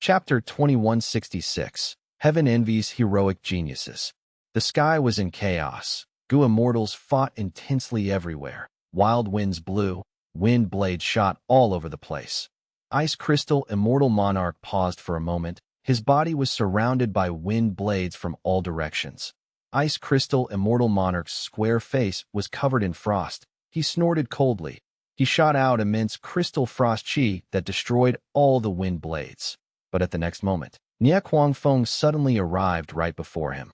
Chapter 2166. Heaven envies heroic geniuses. The sky was in chaos. Goo immortals fought intensely everywhere. Wild winds blew. Wind blades shot all over the place. Ice Crystal Immortal Monarch paused for a moment. His body was surrounded by wind blades from all directions. Ice Crystal Immortal Monarch's square face was covered in frost. He snorted coldly. He shot out immense crystal frost chi that destroyed all the wind blades. But at the next moment, Feng suddenly arrived right before him.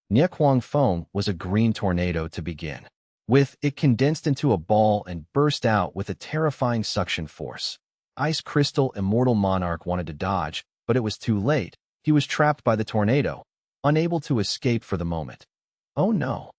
Feng was a green tornado to begin with. It condensed into a ball and burst out with a terrifying suction force. Ice Crystal Immortal Monarch wanted to dodge, but it was too late. He was trapped by the tornado, unable to escape for the moment. Oh no!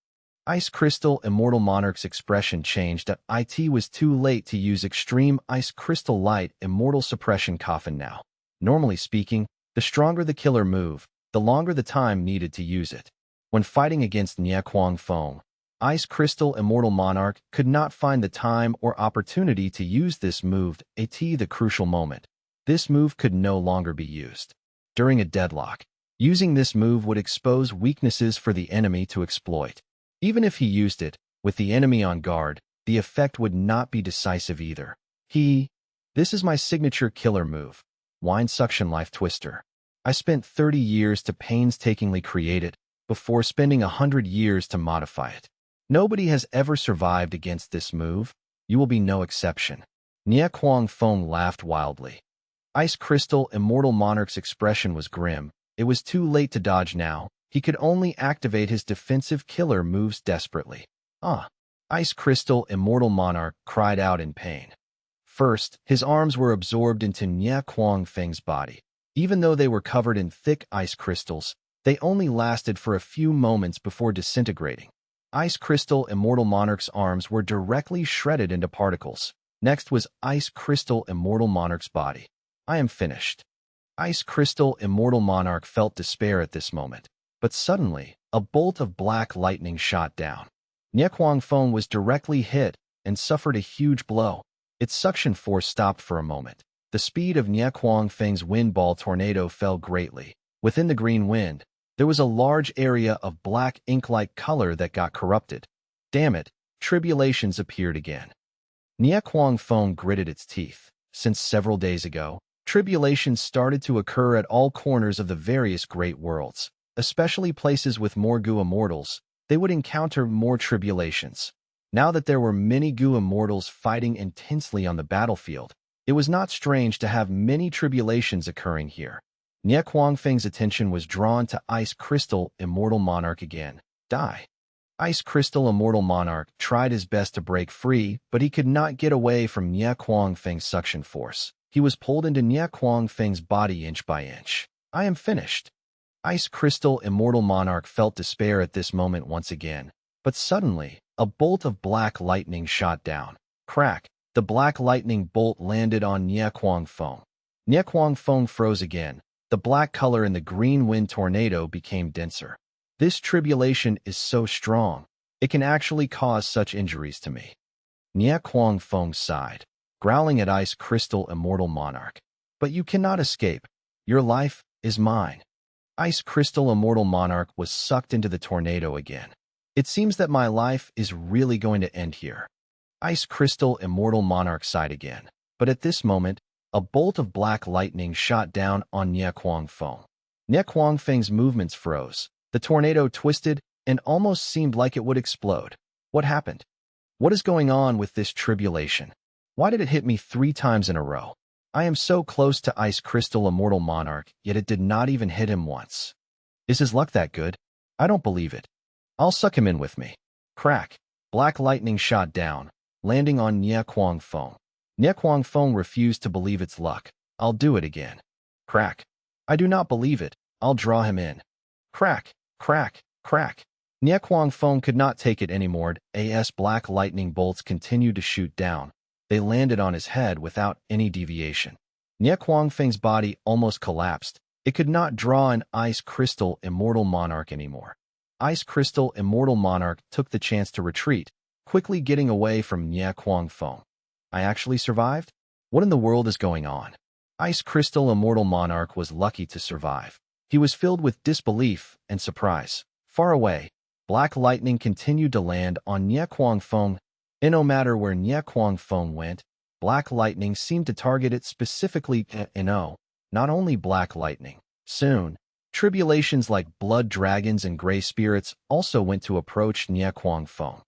Ice Crystal Immortal Monarch's expression changed. It was too late to use extreme Ice Crystal Light Immortal Suppression Coffin now. Normally speaking, the stronger the killer move, the longer the time needed to use it. When fighting against Feng, Ice Crystal Immortal Monarch could not find the time or opportunity to use this move at the crucial moment. This move could no longer be used. During a deadlock, using this move would expose weaknesses for the enemy to exploit. Even if he used it, with the enemy on guard, the effect would not be decisive either. This is my signature killer move. Wine Suction Life Twister. I spent 30 years to painstakingly create it, before spending 100 years to modify it. Nobody has ever survived against this move. You will be no exception. Feng laughed wildly. Ice Crystal Immortal Monarch's expression was grim. It was too late to dodge now. He could only activate his defensive killer moves desperately. Ice Crystal Immortal Monarch cried out in pain. First, his arms were absorbed into Feng's body. Even though they were covered in thick ice crystals, they only lasted for a few moments before disintegrating. Ice Crystal Immortal Monarch's arms were directly shredded into particles. Next was Ice Crystal Immortal Monarch's body. I am finished. Ice Crystal Immortal Monarch felt despair at this moment. But suddenly, a bolt of black lightning shot down. Feng was directly hit and suffered a huge blow. Its suction force stopped for a moment. The speed of Feng's wind ball tornado fell greatly. Within the green wind, there was a large area of black ink-like color that got corrupted. Damn it, tribulations appeared again. Feng gritted its teeth. Since several days ago, tribulations started to occur at all corners of the various great worlds. Especially places with more Goo immortals, they would encounter more tribulations. Now that there were many Goo immortals fighting intensely on the battlefield, it was not strange to have many tribulations occurring here. Feng's attention was drawn to Ice Crystal Immortal Monarch again. Die. Ice Crystal Immortal Monarch tried his best to break free, but he could not get away from Feng's suction force. He was pulled into Feng's body inch by inch. I am finished. Ice Crystal Immortal Monarch felt despair at this moment once again. But suddenly, a bolt of black lightning shot down. Crack! The black lightning bolt landed on Feng. Feng froze again. The black color in the green wind tornado became denser. This tribulation is so strong, it can actually cause such injuries to me. Feng sighed, growling at Ice Crystal Immortal Monarch. But you cannot escape. Your life is mine. Ice Crystal Immortal Monarch was sucked into the tornado again. It seems that my life is really going to end here. Ice Crystal Immortal Monarch sighed again. But at this moment, a bolt of black lightning shot down on Feng. Feng's movements froze. The tornado twisted and almost seemed like it would explode. What happened? What is going on with this tribulation? Why did it hit me 3 times in a row? I am so close to Ice Crystal Immortal Monarch, yet it did not even hit him once. Is his luck that good? I don't believe it. I'll suck him in with me. Crack! Black lightning shot down, landing on Feng. Feng refused to believe its luck. I'll do it again. Crack! I do not believe it. I'll draw him in. Crack! Crack! Crack! Feng could not take it anymore. As black lightning bolts continued to shoot down, they landed on his head without any deviation. Feng's body almost collapsed. It could not draw an Ice Crystal Immortal Monarch anymore. Ice Crystal Immortal Monarch took the chance to retreat, quickly getting away from Feng. I actually survived? What in the world is going on? Ice Crystal Immortal Monarch was lucky to survive. He was filled with disbelief and surprise. Far away, black lightning continued to land on Nie Kuang Feng, and no matter where Nie Kuang Feng went, black lightning seemed to target it specifically. Not only black lightning. Soon, tribulations like blood dragons and gray spirits also went to approach Nie Kuang Feng.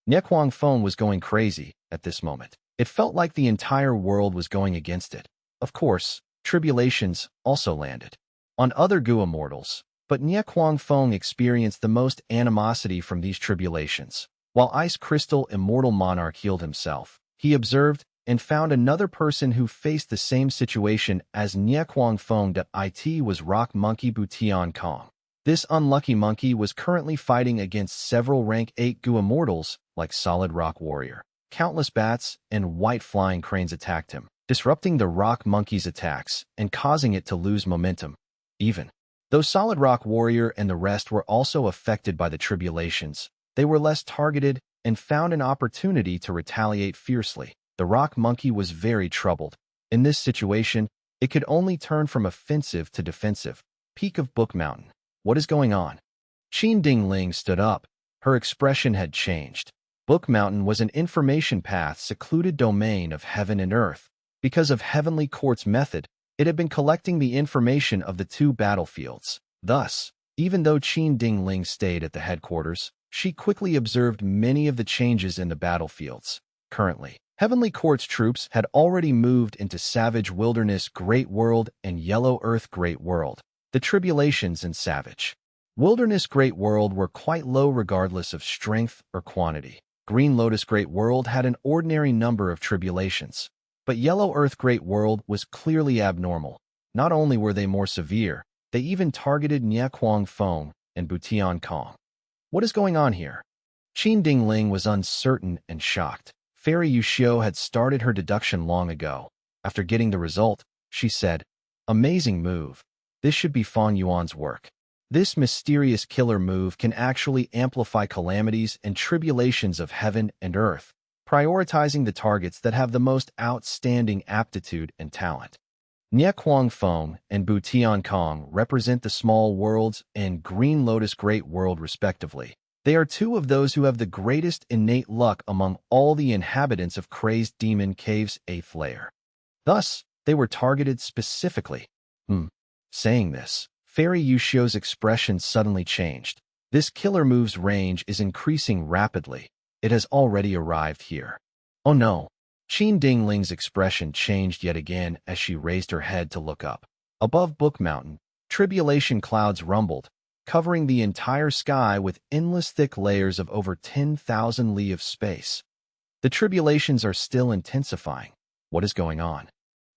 Nie Kuang Feng was going crazy at this moment. It felt like the entire world was going against it. Of course, tribulations also landed on other Gu immortals, but Nie Kuang Feng experienced the most animosity from these tribulations. While Ice Crystal Immortal Monarch healed himself, he observed and found another person who faced the same situation as Nie Kuang Feng. It was Rock Monkey Butian Kong. This unlucky monkey was currently fighting against several rank 8 Gu immortals like Solid Rock Warrior. Countless bats and white flying cranes attacked him, disrupting the Rock Monkey's attacks and causing it to lose momentum. Even though Solid Rock Warrior and the rest were also affected by the tribulations, they were less targeted and found an opportunity to retaliate fiercely. The Rock Monkey was very troubled. In this situation, it could only turn from offensive to defensive. Peak of Book Mountain. What is going on? Qin Dingling stood up. Her expression had changed. Book Mountain was an information path secluded domain of heaven and earth. Because of Heavenly Court's method, it had been collecting the information of the two battlefields. Thus, even though Qin Dingling stayed at the headquarters, she quickly observed many of the changes in the battlefields. Currently, Heavenly Court's troops had already moved into Savage Wilderness Great World and Yellow Earth Great World. The tribulations in Savage Wilderness Great World were quite low regardless of strength or quantity. Green Lotus Great World had an ordinary number of tribulations, but Yellow Earth Great World was clearly abnormal. Not only were they more severe, they even targeted Nie Kuang Feng and Butian Kong. What is going on here? Qin Dingling was uncertain and shocked. Fairy Yuxiu had started her deduction long ago. After getting the result, she said, "Amazing move. This should be Fang Yuan's work. This mysterious killer move can actually amplify calamities and tribulations of heaven and earth, prioritizing the targets that have the most outstanding aptitude and talent." Nie Kuang Feng and Butian Kong represent the small worlds and Green Lotus Great World respectively. They are two of those who have the greatest innate luck among all the inhabitants of Crazed Demon Cave's 8th layer. Thus, they were targeted specifically. Saying this, Fairy Yuxiu's expression suddenly changed. This killer move's range is increasing rapidly. It has already arrived here. Oh no. Qin Dingling's expression changed yet again as she raised her head to look up. Above Book Mountain, tribulation clouds rumbled, covering the entire sky with endless thick layers of over 10,000 li of space. The tribulations are still intensifying. What is going on?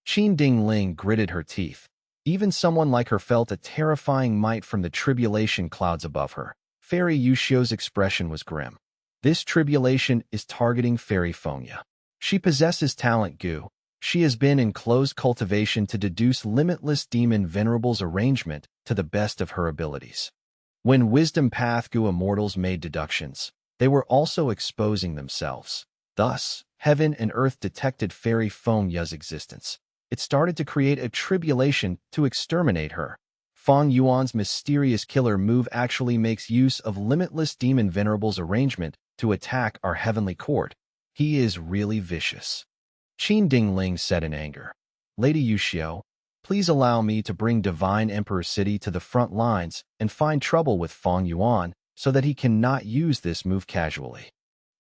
Qin Dingling gritted her teeth. Even someone like her felt a terrifying might from the tribulation clouds above her. Fairy Yuxiu's expression was grim. This tribulation is targeting Fairy Fengya. She possesses talent Gu. She has been in closed cultivation to deduce limitless demon venerable's arrangement to the best of her abilities. When Wisdom Path Gu immortals made deductions, they were also exposing themselves. Thus, heaven and earth detected Fairy Fengya's existence. It started to create a tribulation to exterminate her. Fang Yuan's mysterious killer move actually makes use of limitless demon venerable's arrangement to attack our heavenly court. He is really vicious. Qin Dingling said in anger. Lady Yuxiu, please allow me to bring Divine Emperor City to the front lines and find trouble with Fang Yuan so that he cannot use this move casually.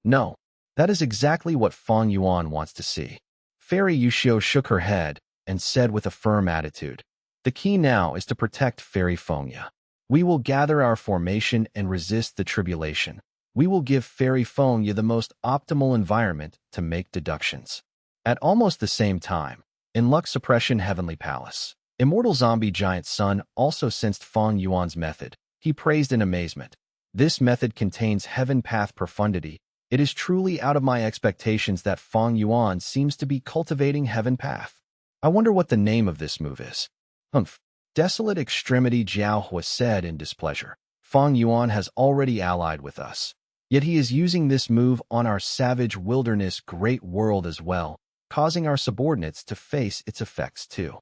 No, that is exactly what Fang Yuan wants to see. Fairy Yuxiu shook her head and said with a firm attitude, "The key now is to protect Fairy Fengya. We will gather our formation and resist the tribulation. We will give Fairy Fengya the most optimal environment to make deductions." At almost the same time, in Luck Suppression Heavenly Palace, Immortal Zombie Giant Sun also sensed Fang Yuan's method. He praised in amazement. This method contains heaven path profundity. It is truly out of my expectations that Fang Yuan seems to be cultivating heaven path. I wonder what the name of this move is. Desolate Extremity Jiao Hua said in displeasure. Fang Yuan has already allied with us. Yet he is using this move on our Savage Wilderness Great World as well, causing our subordinates to face its effects too.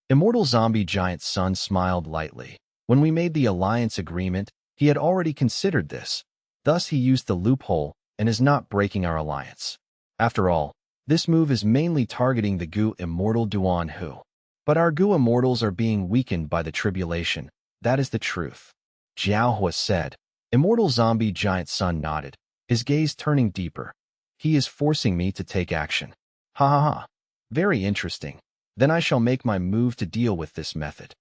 Immortal zombie giant Sun smiled lightly. When we made the alliance agreement, he had already considered this. Thus he used the loophole and is not breaking our alliance. After all, this move is mainly targeting the Gu immortal Duan Hu. But our Gu immortals are being weakened by the tribulation. That is the truth. Jiao Hua said. Immortal zombie giant Sun nodded, his gaze turning deeper. He is forcing me to take action. Ha ha ha. Very interesting. Then I shall make my move to deal with this method.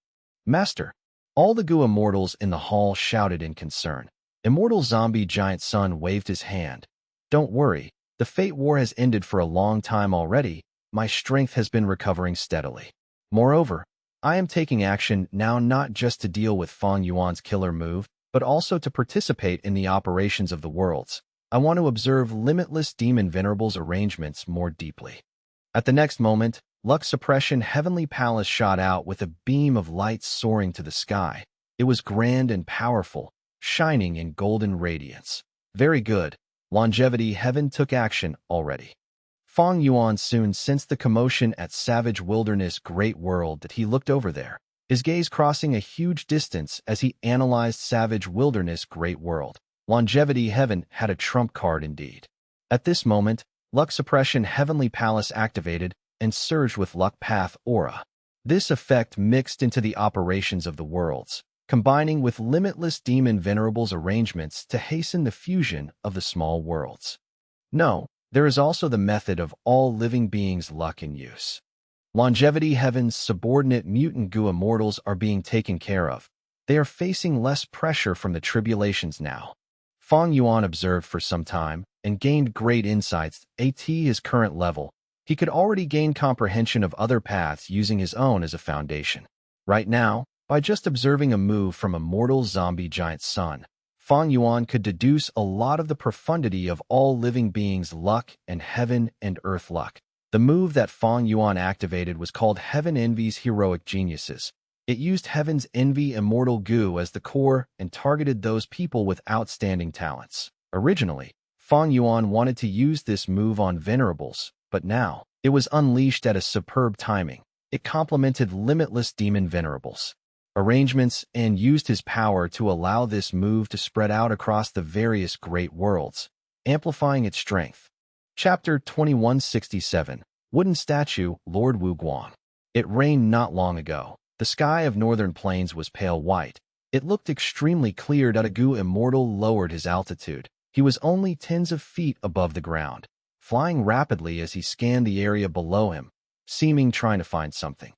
Master. All the Gu immortals in the hall shouted in concern. Immortal zombie giant Sun waved his hand. Don't worry. The fate war has ended for a long time already. My strength has been recovering steadily. Moreover, I am taking action now not just to deal with Fang Yuan's killer move, but also to participate in the operations of the worlds. I want to observe limitless demon venerables arrangements more deeply. At the next moment, Lux Suppression Heavenly Palace shot out with a beam of light soaring to the sky. It was grand and powerful, shining in golden radiance. Very good. Longevity Heaven took action already. Fang Yuan soon sensed the commotion at Savage Wilderness Great World that he looked over there, his gaze crossing a huge distance as he analyzed Savage Wilderness Great World. Longevity Heaven had a trump card indeed. At this moment, Luck Suppression Heavenly Palace activated and surged with Luck Path Aura. This effect mixed into the operations of the worlds, combining with limitless demon venerables arrangements to hasten the fusion of the small worlds. No, there is also the method of all living beings' luck in use. Longevity Heaven's subordinate mutant Gu immortals are being taken care of. They are facing less pressure from the tribulations now. Fang Yuan observed for some time and gained great insights. At his current level, he could already gain comprehension of other paths using his own as a foundation. Right now, by just observing a move from a mortal zombie giant Sun, Fang Yuan could deduce a lot of the profundity of all living beings' luck and heaven and earth luck. The move that Fang Yuan activated was called Heaven Envy's Heroic Geniuses. It used Heaven's Envy Immortal Gu as the core and targeted those people with outstanding talents. Originally, Fang Yuan wanted to use this move on venerables, but now, it was unleashed at a superb timing. It complemented limitless demon venerables arrangements and used his power to allow this move to spread out across the various great worlds, amplifying its strength. Chapter 2167, Wooden Statue, Lord Wu Guang. It rained not long ago. The sky of northern plains was pale white. It looked extremely clear. A Gu immortal lowered his altitude. He was only tens of feet above the ground, flying rapidly as he scanned the area below him, seeming trying to find something.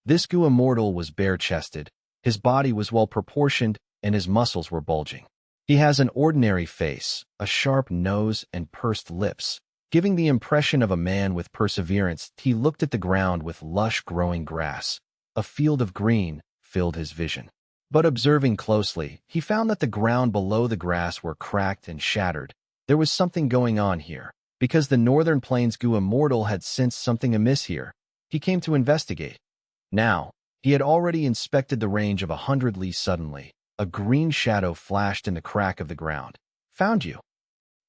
This Gu immortal was bare-chested. His body was well-proportioned, and his muscles were bulging. He has an ordinary face, a sharp nose, and pursed lips, giving the impression of a man with perseverance. He looked at the ground with lush growing grass. A field of green filled his vision. But observing closely, he found that the ground below the grass were cracked and shattered. There was something going on here. Because the Northern Plains Gu immortal had sensed something amiss here, he came to investigate. Now, he had already inspected the range of 100 li. Suddenly, a green shadow flashed in the crack of the ground. Found you.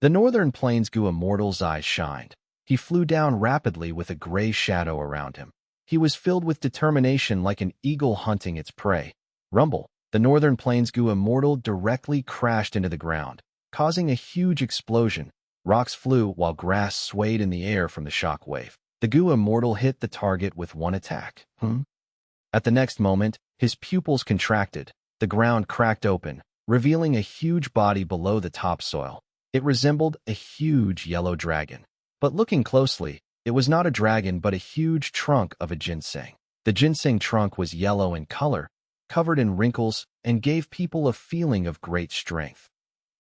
The Northern Plains Gu immortal's eyes shined. He flew down rapidly with a gray shadow around him. He was filled with determination like an eagle hunting its prey. Rumble. The Northern Plains Gu immortal directly crashed into the ground, causing a huge explosion. Rocks flew while grass swayed in the air from the shock wave. The Gu immortal hit the target with one attack. At the next moment, his pupils contracted. The ground cracked open, revealing a huge body below the topsoil. It resembled a huge yellow dragon. But looking closely, it was not a dragon but a huge trunk of a ginseng. The ginseng trunk was yellow in color, covered in wrinkles, and gave people a feeling of great strength.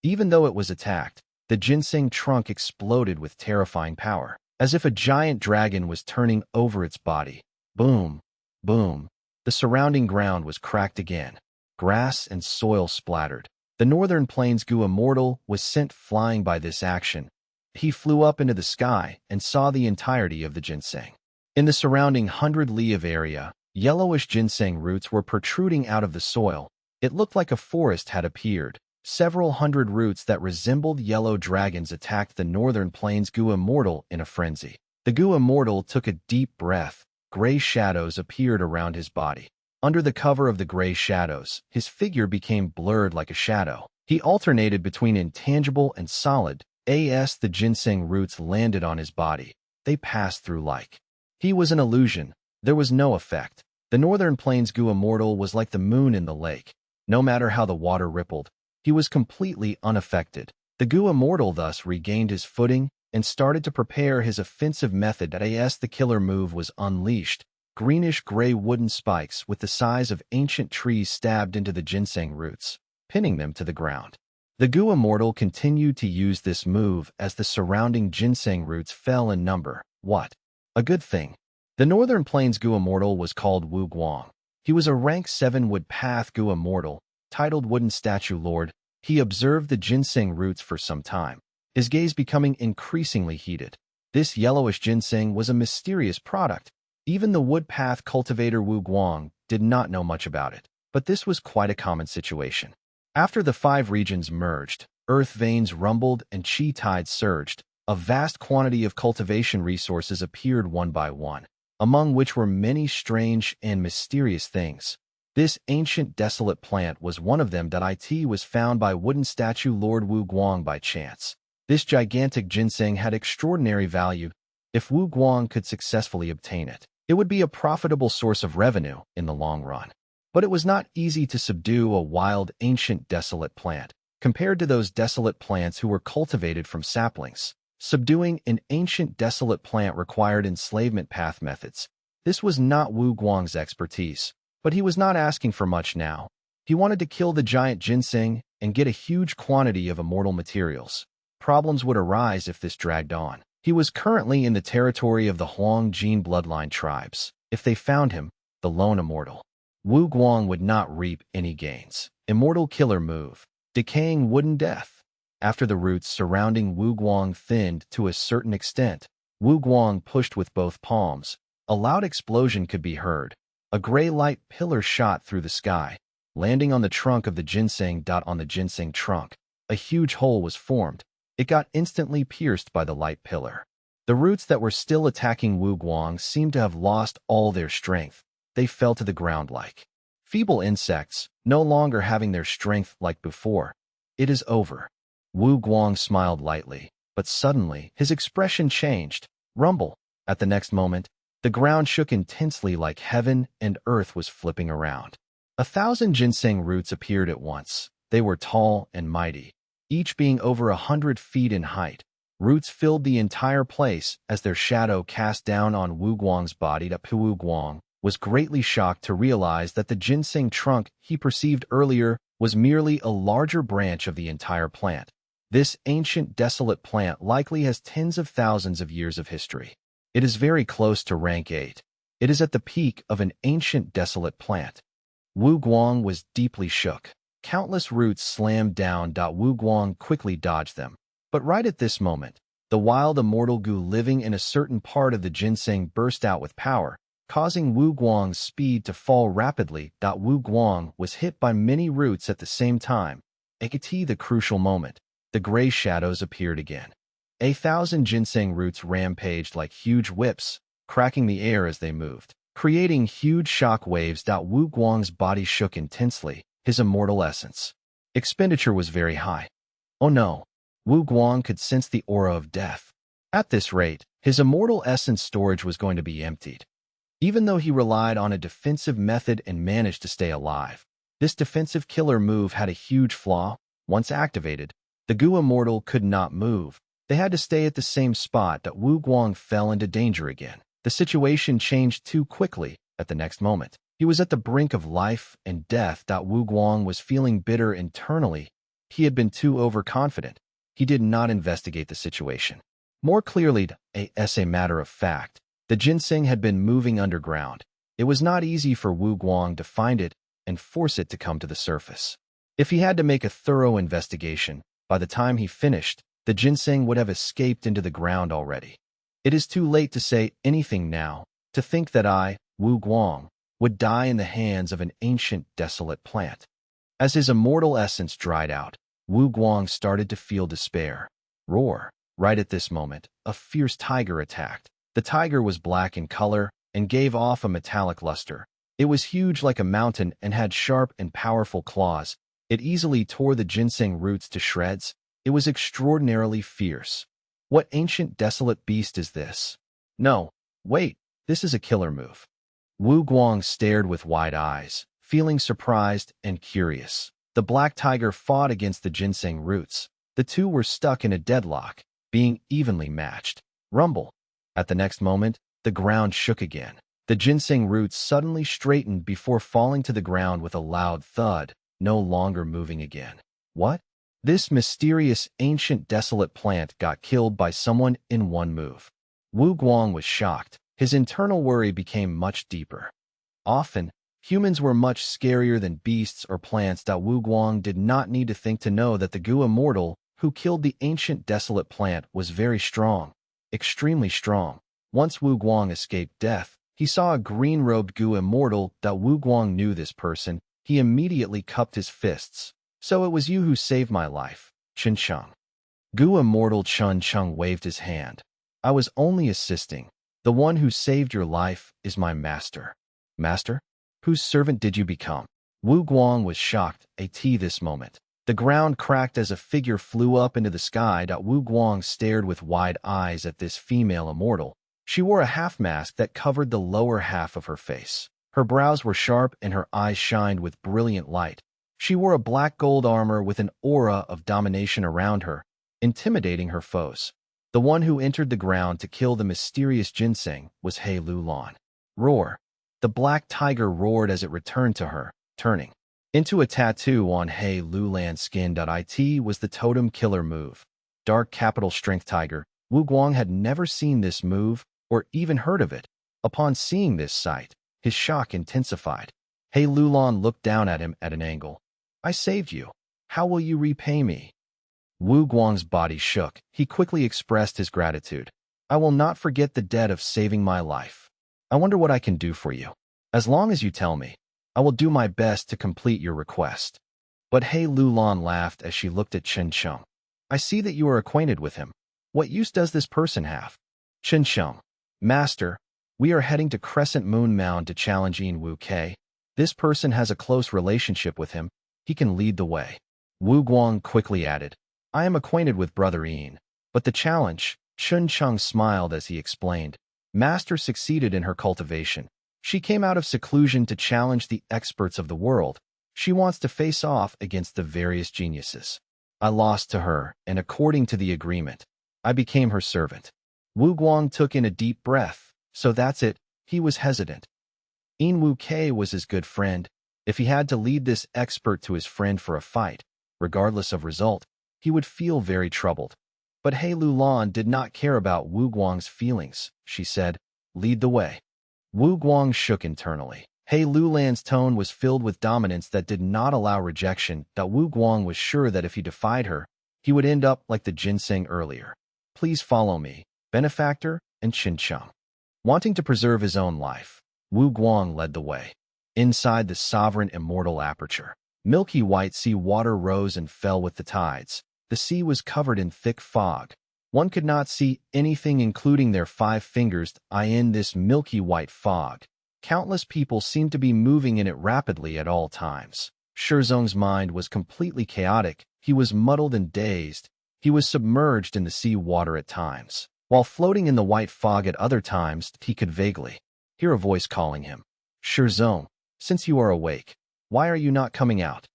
Even though it was attacked, the ginseng trunk exploded with terrifying power, as if a giant dragon was turning over its body. Boom, boom. The surrounding ground was cracked again. Grass and soil splattered. The Northern Plains Gu immortal was sent flying by this action. He flew up into the sky and saw the entirety of the ginseng. In the surrounding 100 li of area, yellowish ginseng roots were protruding out of the soil. It looked like a forest had appeared. Several hundred roots that resembled yellow dragons attacked the Northern Plains Gu immortal in a frenzy. The Gu immortal took a deep breath, gray shadows appeared around his body. Under the cover of the gray shadows, his figure became blurred like a shadow. He alternated between intangible and solid. As the ginseng roots landed on his body, they passed through like. He was an illusion. There was no effect. The Northern Plains Gu immortal was like the moon in the lake. No matter how the water rippled, he was completely unaffected. The Gu immortal thus regained his footing and started to prepare his offensive method. As the killer move was unleashed, greenish-gray wooden spikes with the size of ancient trees stabbed into the ginseng roots, pinning them to the ground. The Gu immortal continued to use this move as the surrounding ginseng roots fell in number. What? A good thing. The Northern Plains Gu immortal was called Wu Guang. He was a rank 7 wood path Gu immortal, titled Wooden Statue Lord. He observed the ginseng roots for some time, his gaze becoming increasingly heated. This yellowish ginseng was a mysterious product. Even the wood path cultivator Wu Guang did not know much about it, but this was quite a common situation. After the 5 regions merged, earth veins rumbled and chi tides surged. A vast quantity of cultivation resources appeared one by one, among which were many strange and mysterious things. This ancient desolate plant was one of them. It was found by wooden statue Lord Wu Guang by chance. This gigantic ginseng had extraordinary value. If Wu Guang could successfully obtain it, it would be a profitable source of revenue in the long run. But it was not easy to subdue a wild, ancient, desolate plant, compared to those desolate plants who were cultivated from saplings. Subduing an ancient, desolate plant required enslavement path methods. This was not Wu Guang's expertise, but he was not asking for much now. He wanted to kill the giant ginseng and get a huge quantity of immortal materials. Problems would arise if this dragged on. He was currently in the territory of the Huang Jin bloodline tribes. If they found him, the lone immortal, Wu Guang would not reap any gains. Immortal killer move. Decaying wooden death. After the roots surrounding Wu Guang thinned to a certain extent, Wu Guang pushed with both palms. A loud explosion could be heard. A gray light pillar shot through the sky, landing on the trunk of the ginseng. On the ginseng trunk, a huge hole was formed. It got instantly pierced by the light pillar. The roots that were still attacking Wu Guang seemed to have lost all their strength. They fell to the ground like feeble insects, no longer having their strength like before. It is over. Wu Guang smiled lightly, but suddenly his expression changed. Rumble. At the next moment, the ground shook intensely like heaven and earth was flipping around. 1,000 ginseng roots appeared at once. They were tall and mighty, each being over 100 feet in height. Roots filled the entire place as their shadow cast down on Wu Guang's body. Wu Guang was greatly shocked to realize that the ginseng trunk he perceived earlier was merely a larger branch of the entire plant. This ancient, desolate plant likely has tens of thousands of years of history. It is very close to rank 8. It is at the peak of an ancient, desolate plant. Wu Guang was deeply shook. Countless roots slammed down. Wu Guang quickly dodged them. But right at this moment, the wild immortal Gu living in a certain part of the ginseng burst out with power, causing Wu Guang's speed to fall rapidly. Wu Guang was hit by many roots at the same time. The crucial moment. The gray shadows appeared again. 1,000 ginseng roots rampaged like huge whips, cracking the air as they moved, creating huge shock waves. Wu Guang's body shook intensely, his immortal essence. Expenditure was very high. Oh no, Wu Guang could sense the aura of death. At this rate, his immortal essence storage was going to be emptied. Even though he relied on a defensive method and managed to stay alive, this defensive killer move had a huge flaw. Once activated, the Gu immortal could not move. They had to stay at the same spot. Wu Guang fell into danger again. The situation changed too quickly. At the next moment, he was at the brink of life and death. Wu Guang was feeling bitter internally. He had been too overconfident. He did not investigate the situation more clearly. As a matter of fact, the ginseng had been moving underground. It was not easy for Wu Guang to find it and force it to come to the surface. If he had to make a thorough investigation, by the time he finished, the ginseng would have escaped into the ground already. It is too late to say anything now. To think that I, Wu Guang, would die in the hands of an ancient, desolate plant. As his immortal essence dried out, Wu Guang started to feel despair. Roar. Right at this moment, a fierce tiger attacked. The tiger was black in color and gave off a metallic luster. It was huge like a mountain and had sharp and powerful claws. It easily tore the ginseng roots to shreds. It was extraordinarily fierce. What ancient desolate beast is this? No, wait, this is a killer move. Wu Guang stared with wide eyes, feeling surprised and curious. The black tiger fought against the ginseng roots. The two were stuck in a deadlock, being evenly matched. Rumble. At the next moment, the ground shook again. The ginseng roots suddenly straightened before falling to the ground with a loud thud, no longer moving again. What? This mysterious, ancient, desolate plant got killed by someone in one move. Wu Guang was shocked. His internal worry became much deeper. Often, humans were much scarier than beasts or plants. Wu Guang did not need to think to know that the Gu immortal who killed the ancient desolate plant was very strong, extremely strong. Once Wu Guang escaped death, he saw a green-robed Gu immortal. Wu Guang knew this person. He immediately cupped his fists. So it was you who saved my life, Chen Cheng. Gu immortal Chen Cheng waved his hand. I was only assisting. The one who saved your life is my master. Master? Whose servant did you become? Wu Guang was shocked at this moment. The ground cracked as a figure flew up into the sky. Wu Guang stared with wide eyes at this female immortal. She wore a half-mask that covered the lower half of her face. Her brows were sharp and her eyes shined with brilliant light. She wore a black gold armor with an aura of domination around her, intimidating her foes. The one who entered the ground to kill the mysterious ginseng was He Lulan. Roar. The black tiger roared as it returned to her, turning into a tattoo on He Lulan's skin. It was the totem killer move. Dark capital strength tiger. Wu Guang had never seen this move or even heard of it. Upon seeing this sight, his shock intensified. He Lulan looked down at him at an angle. I saved you. How will you repay me? Wu Guang's body shook. He quickly expressed his gratitude. I will not forget the debt of saving my life. I wonder what I can do for you. As long as you tell me, I will do my best to complete your request. But He Lulan laughed as she looked at Chen Cheng. I see that you are acquainted with him. What use does this person have? Chen Cheng. Master, we are heading to Crescent Moon Mound to challenge Yin Wu Ke. This person has a close relationship with him. He can lead the way. Wu Guang quickly added, I am acquainted with Brother Yin, but the challenge, Chen Cheng smiled as he explained. Master succeeded in her cultivation. She came out of seclusion to challenge the experts of the world. She wants to face off against the various geniuses. I lost to her, and according to the agreement, I became her servant. Wu Guang took in a deep breath. So that's it. He was hesitant. Yin Wu Ke was his good friend. If he had to lead this expert to his friend for a fight, regardless of result, he would feel very troubled. But He Lulan did not care about Wu Guang's feelings. She said, lead the way. Wu Guang shook internally. He Lulan's tone was filled with dominance that did not allow rejection. Wu Guang was sure that if he defied her, he would end up like the ginseng earlier. Please follow me, benefactor, and Chen Cheng. Wanting to preserve his own life, Wu Guang led the way. Inside the sovereign immortal aperture, milky white sea water rose and fell with the tides. The sea was covered in thick fog. One could not see anything including their 5 fingers in this milky white fog. Countless people seemed to be moving in it rapidly at all times. Shizong's mind was completely chaotic. He was muddled and dazed. He was submerged in the sea water at times. While floating in the white fog at other times, he could vaguely hear a voice calling him. Shizong, since you are awake, why are you not coming out?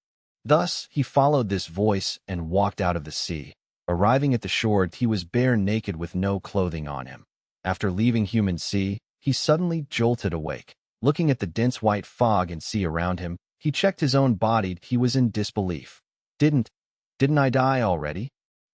Thus, he followed this voice and walked out of the sea. Arriving at the shore, he was bare naked with no clothing on him. After leaving human sea, he suddenly jolted awake. Looking at the dense white fog and sea around him, he checked his own body. He was in disbelief. Didn't I die already?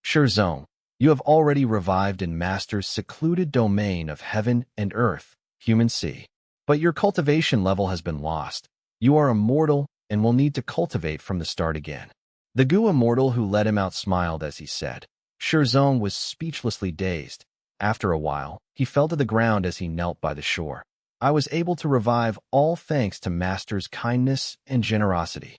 Shizong, you have already revived in Master's secluded domain of heaven and earth, human sea. But your cultivation level has been lost. You are immortal and will need to cultivate from the start again. The Gu immortal who led him out smiled as he said. Shizong was speechlessly dazed. After a while, he fell to the ground as he knelt by the shore. I was able to revive all thanks to Master's kindness and generosity.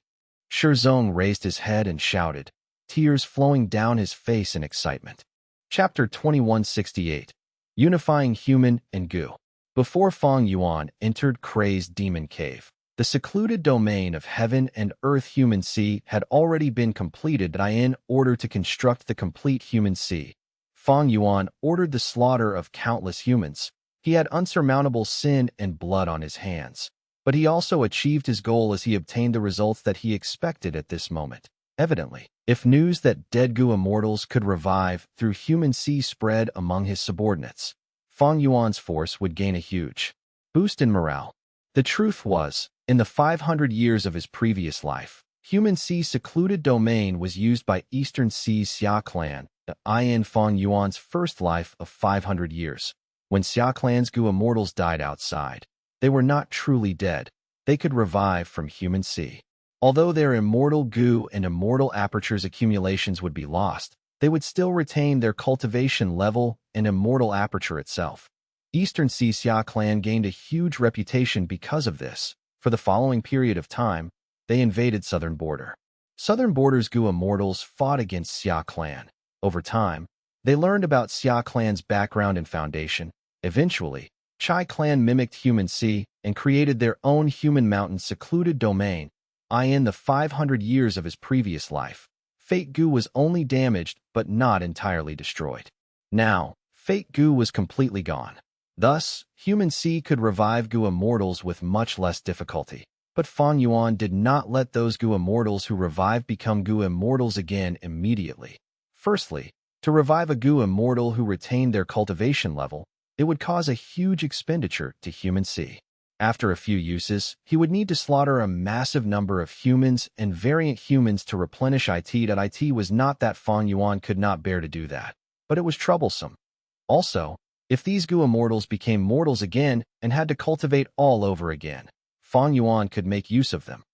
Shizong raised his head and shouted, tears flowing down his face in excitement. Chapter 2168. Unifying Human and Gu. Before Fang Yuan entered Crazed Demon Cave, the secluded domain of heaven and earth human sea had already been completed in order to construct the complete human sea. Fang Yuan ordered the slaughter of countless humans. He had unsurmountable sin and blood on his hands. But he also achieved his goal as he obtained the results that he expected at this moment. Evidently, if news that dead Gu immortals could revive through human sea spread among his subordinates, Fang Yuan's force would gain a huge boost in morale. The truth was, in the 500 years of his previous life, human sea's secluded domain was used by Eastern Sea's Xia clan, in Fang Yuan's first life of 500 years. When Xia clan's Gu immortals died outside, they were not truly dead. They could revive from human sea. Although their immortal Gu and immortal apertures accumulations would be lost, they would still retain their cultivation level and immortal aperture itself. Eastern Sea Xia clan gained a huge reputation because of this. For the following period of time, they invaded Southern Border. Southern Border's Gu immortals fought against Xia clan. Over time, they learned about Xia clan's background and foundation. Eventually, Chai clan mimicked human sea and created their own human mountain secluded domain. In the 500 years of his previous life, Fate Gu was only damaged but not entirely destroyed. Now, Fate Gu was completely gone. Thus, human sea could revive Gu immortals with much less difficulty. But Fang Yuan did not let those Gu immortals who revived become Gu immortals again immediately. Firstly, to revive a Gu immortal who retained their cultivation level, it would cause a huge expenditure to human sea. After a few uses, he would need to slaughter a massive number of humans and variant humans to replenish it. It was not that Fang Yuan could not bear to do that, but it was troublesome. Also, if these Gu immortals became mortals again and had to cultivate all over again, Fang Yuan could make use of them.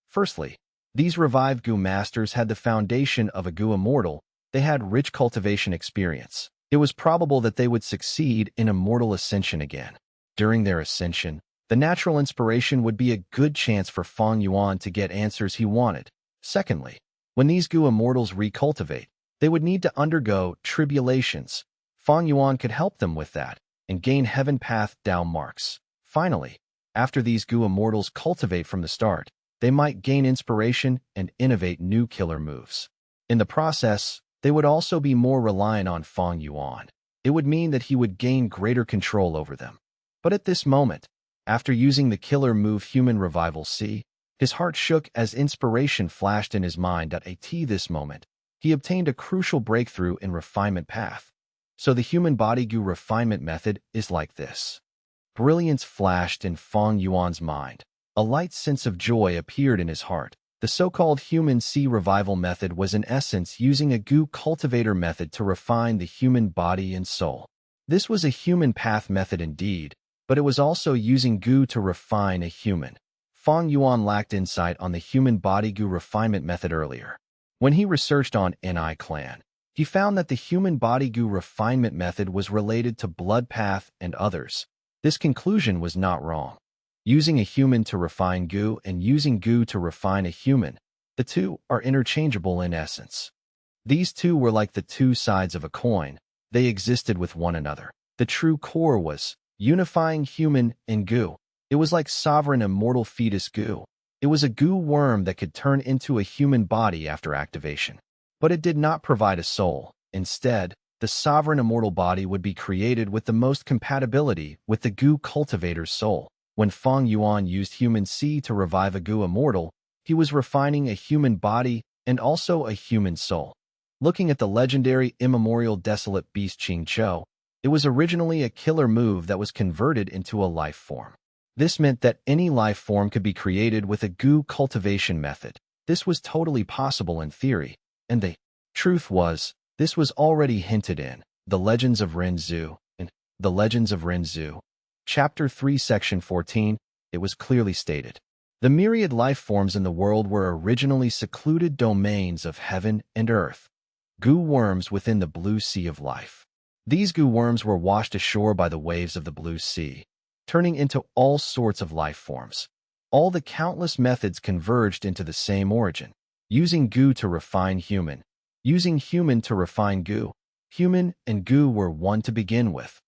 Firstly, these revived Gu masters had the foundation of a Gu immortal. They had rich cultivation experience. It was probable that they would succeed in immortal ascension again. During their ascension, the natural inspiration would be a good chance for Fang Yuan to get answers he wanted. Secondly, when these Gu immortals recultivate, they would need to undergo tribulations. Fang Yuan could help them with that and gain heaven path Dao marks. Finally, after these Gu immortals cultivate from the start, they might gain inspiration and innovate new killer moves. In the process, they would also be more reliant on Fang Yuan. It would mean that he would gain greater control over them. But at this moment, after using the killer move Human Revival C, his heart shook as inspiration flashed in his mind. At this moment, he obtained a crucial breakthrough in refinement path. So the human body Gu refinement method is like this. Brilliance flashed in Fang Yuan's mind. A light sense of joy appeared in his heart. The so-called human sea revival method was in essence using a Gu cultivator method to refine the human body and soul. This was a human path method indeed, but it was also using Gu to refine a human. Fang Yuan lacked insight on the human body Gu refinement method earlier. When he researched on Ni clan, he found that the human body Gu refinement method was related to blood path and others. This conclusion was not wrong. Using a human to refine Gu and using Gu to refine a human, the two are interchangeable in essence. These two were like the two sides of a coin. They existed with one another. The true core was unifying human and Gu. It was like sovereign immortal fetus Gu. It was a Gu worm that could turn into a human body after activation. But it did not provide a soul. Instead, the sovereign immortal body would be created with the most compatibility with the Gu cultivator's soul. When Fang Yuan used human sea to revive a Gu immortal, he was refining a human body and also a human soul. Looking at the legendary immemorial desolate beast Qing Chou, it was originally a killer move that was converted into a life form. This meant that any life form could be created with a Gu cultivation method. This was totally possible in theory, and the truth was, this was already hinted in The Legends of Ren Zhu and The Legends of Ren Zhu. Chapter 3 Section 14, it was clearly stated. The myriad life forms in the world were originally secluded domains of heaven and earth. Gu worms within the blue sea of life. These Gu worms were washed ashore by the waves of the blue sea, turning into all sorts of life forms. All the countless methods converged into the same origin. Using Gu to refine human. Using human to refine Gu. Human and Gu were one to begin with.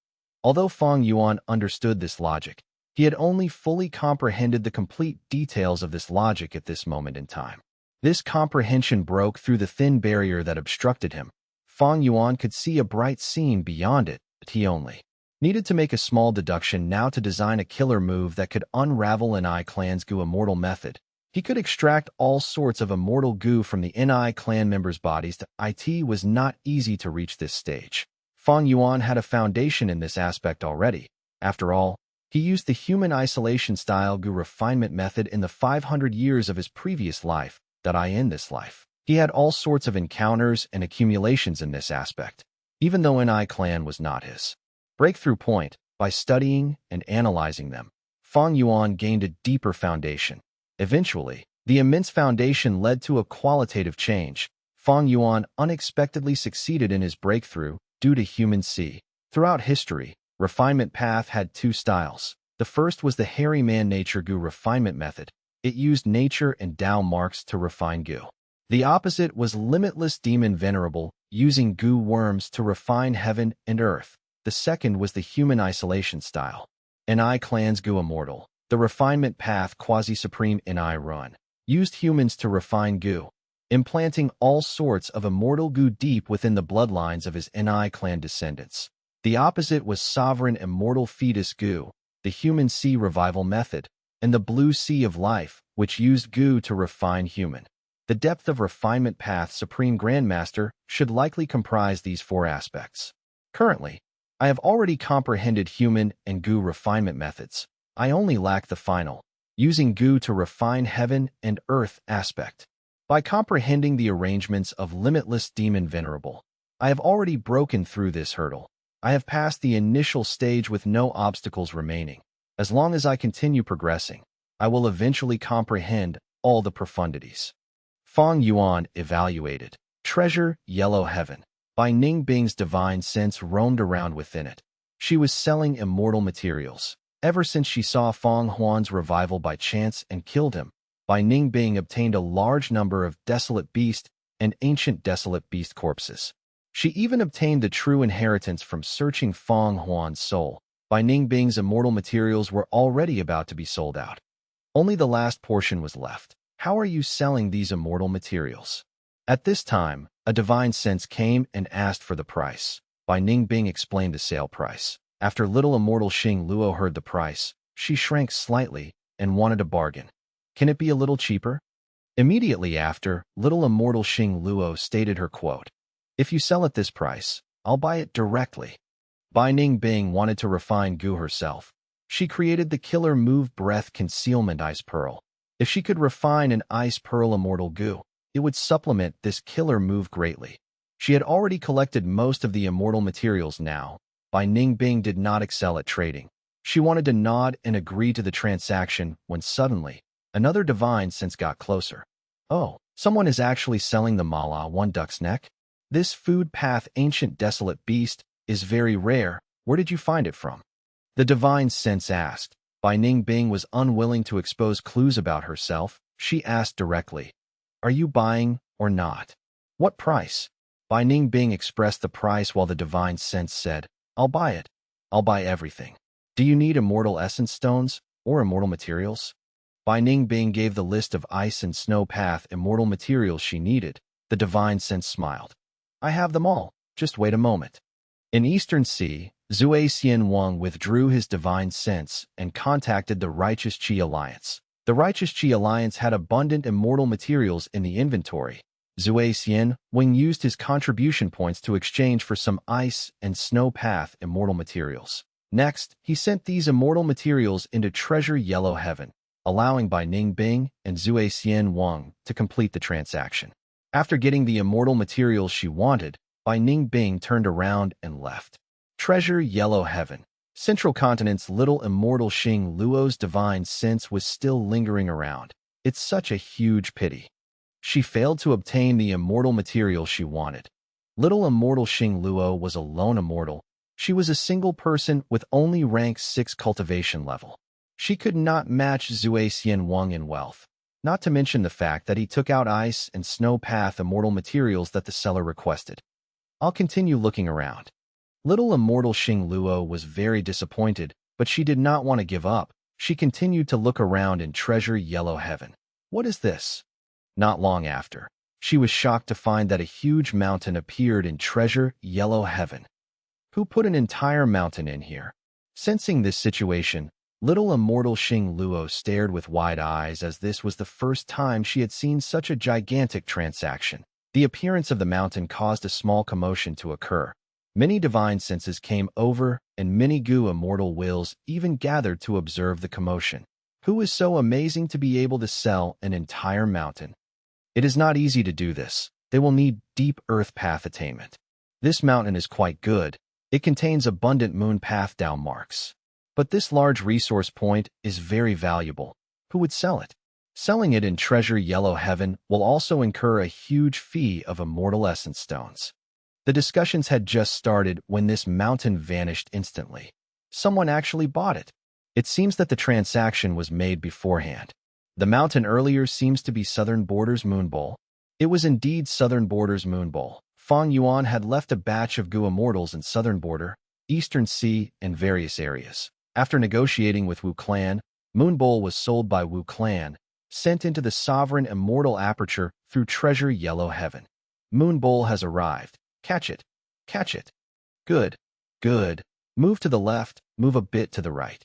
Although Fang Yuan understood this logic, he had only fully comprehended the complete details of this logic at this moment in time. This comprehension broke through the thin barrier that obstructed him. Fang Yuan could see a bright scene beyond it, but he only needed to make a small deduction now to design a killer move that could unravel Ni clan's goo immortal method. He could extract all sorts of immortal goo from the Ni clan members' bodies. It was not easy to reach this stage. Fang Yuan had a foundation in this aspect already. After all, he used the human isolation-style goo refinement method in the 500 years of his previous life. In this life, he had all sorts of encounters and accumulations in this aspect, even though Ni clan was not his breakthrough point. By studying and analyzing them, Fang Yuan gained a deeper foundation. Eventually, the immense foundation led to a qualitative change. Fang Yuan unexpectedly succeeded in his breakthrough due to human C. Throughout history, refinement path had two styles. The first was the hairy man nature goo refinement method. It used nature and Tao marks to refine goo. The opposite was limitless demon venerable, using goo worms to refine heaven and earth. The second was the human isolation style. Ni clan's goo immortal. The refinement path quasi-supreme Ni run used humans to refine goo, implanting all sorts of immortal goo deep within the bloodlines of his Ni clan descendants. The opposite was sovereign immortal fetus goo, the human sea revival method, and the blue sea of life, which used goo to refine human. The depth of refinement path Supreme Grandmaster should likely comprise these four aspects. Currently, I have already comprehended human and goo refinement methods. I only lack the final, using goo to refine heaven and earth aspect. By comprehending the arrangements of limitless demon venerable, I have already broken through this hurdle. I have passed the initial stage with no obstacles remaining. As long as I continue progressing, I will eventually comprehend all the profundities. Fang Yuan evaluated. Treasure, Yellow Heaven. By Ning Bing's divine sense roamed around within it. She was selling immortal materials. Ever since she saw Fang Huan's revival by chance and killed him, Bai Ning Bing obtained a large number of desolate beast and ancient desolate beast corpses. She even obtained the true inheritance from searching Fang Huan's soul. Bai Ning Bing's immortal materials were already about to be sold out. Only the last portion was left. How are you selling these immortal materials? At this time, a divine sense came and asked for the price. Bai Ning Bing explained the sale price. After little immortal Xing Luo heard the price, she shrank slightly and wanted a bargain. Can it be a little cheaper? Immediately after, little immortal Xing Luo stated her quote. If you sell at this price, I'll buy it directly. Bai Ning Bing wanted to refine Gu herself. She created the killer move breath concealment ice pearl. If she could refine an ice pearl immortal Gu, it would supplement this killer move greatly. She had already collected most of the immortal materials now. Bai Ning Bing did not excel at trading. She wanted to nod and agree to the transaction when suddenly, another divine sense got closer. Oh, someone is actually selling the Mala One Duck's Neck? This food path ancient desolate beast is very rare. Where did you find it from? The divine sense asked. Bai Ning Bing was unwilling to expose clues about herself. She asked directly, are you buying or not? What price? Bai Ning Bing expressed the price while the divine sense said, I'll buy it. I'll buy everything. Do you need immortal essence stones or immortal materials? Bai Ning Bing gave the list of ice and snow path immortal materials she needed. The divine sense smiled. I have them all. Just wait a moment. In Eastern Sea, Zue Xian Wang withdrew his divine sense and contacted the Righteous Qi Alliance. The Righteous Qi Alliance had abundant immortal materials in the inventory. Zue Xian Wang used his contribution points to exchange for some ice and snow path immortal materials. Next, he sent these immortal materials into Treasure Yellow Heaven, allowing Bai Ning Bing and Zue Xian Wang to complete the transaction. After getting the immortal materials she wanted, Bai Ning Bing turned around and left. Treasure Yellow Heaven. Central Continent's little immortal Xing Luo's divine sense was still lingering around. It's such a huge pity. She failed to obtain the immortal material she wanted. Little immortal Xing Luo was a lone immortal. She was a single person with only rank 6 cultivation level. She could not match Zue Xian Wang in wealth, not to mention the fact that he took out ice and snow path immortal materials that the seller requested. I'll continue looking around. Little immortal Xing Luo was very disappointed, but she did not want to give up. She continued to look around in treasure yellow heaven. What is this? Not long after, she was shocked to find that a huge mountain appeared in treasure yellow heaven. Who put an entire mountain in here? Sensing this situation, little immortal Xing Luo stared with wide eyes as this was the first time she had seen such a gigantic transaction. The appearance of the mountain caused a small commotion to occur. Many divine senses came over, and many Gu immortal wills even gathered to observe the commotion. Who is so amazing to be able to sell an entire mountain? It is not easy to do this. They will need deep earth path attainment. This mountain is quite good. It contains abundant moon path down marks. But this large resource point is very valuable. Who would sell it? Selling it in treasure yellow heaven will also incur a huge fee of immortal essence stones. The discussions had just started when this mountain vanished instantly. Someone actually bought it. It seems that the transaction was made beforehand. The mountain earlier seems to be Southern Borders Moon Bowl. It was indeed Southern Borders Moon Bowl. Fang Yuan had left a batch of Gu immortals in Southern Border, Eastern Sea, and various areas. After negotiating with Wu Clan, Moon Bowl was sold by Wu Clan, sent into the sovereign immortal aperture through treasure yellow heaven. Moon Bowl has arrived. Catch it. Catch it. Good. Good. Move to the left, move a bit to the right.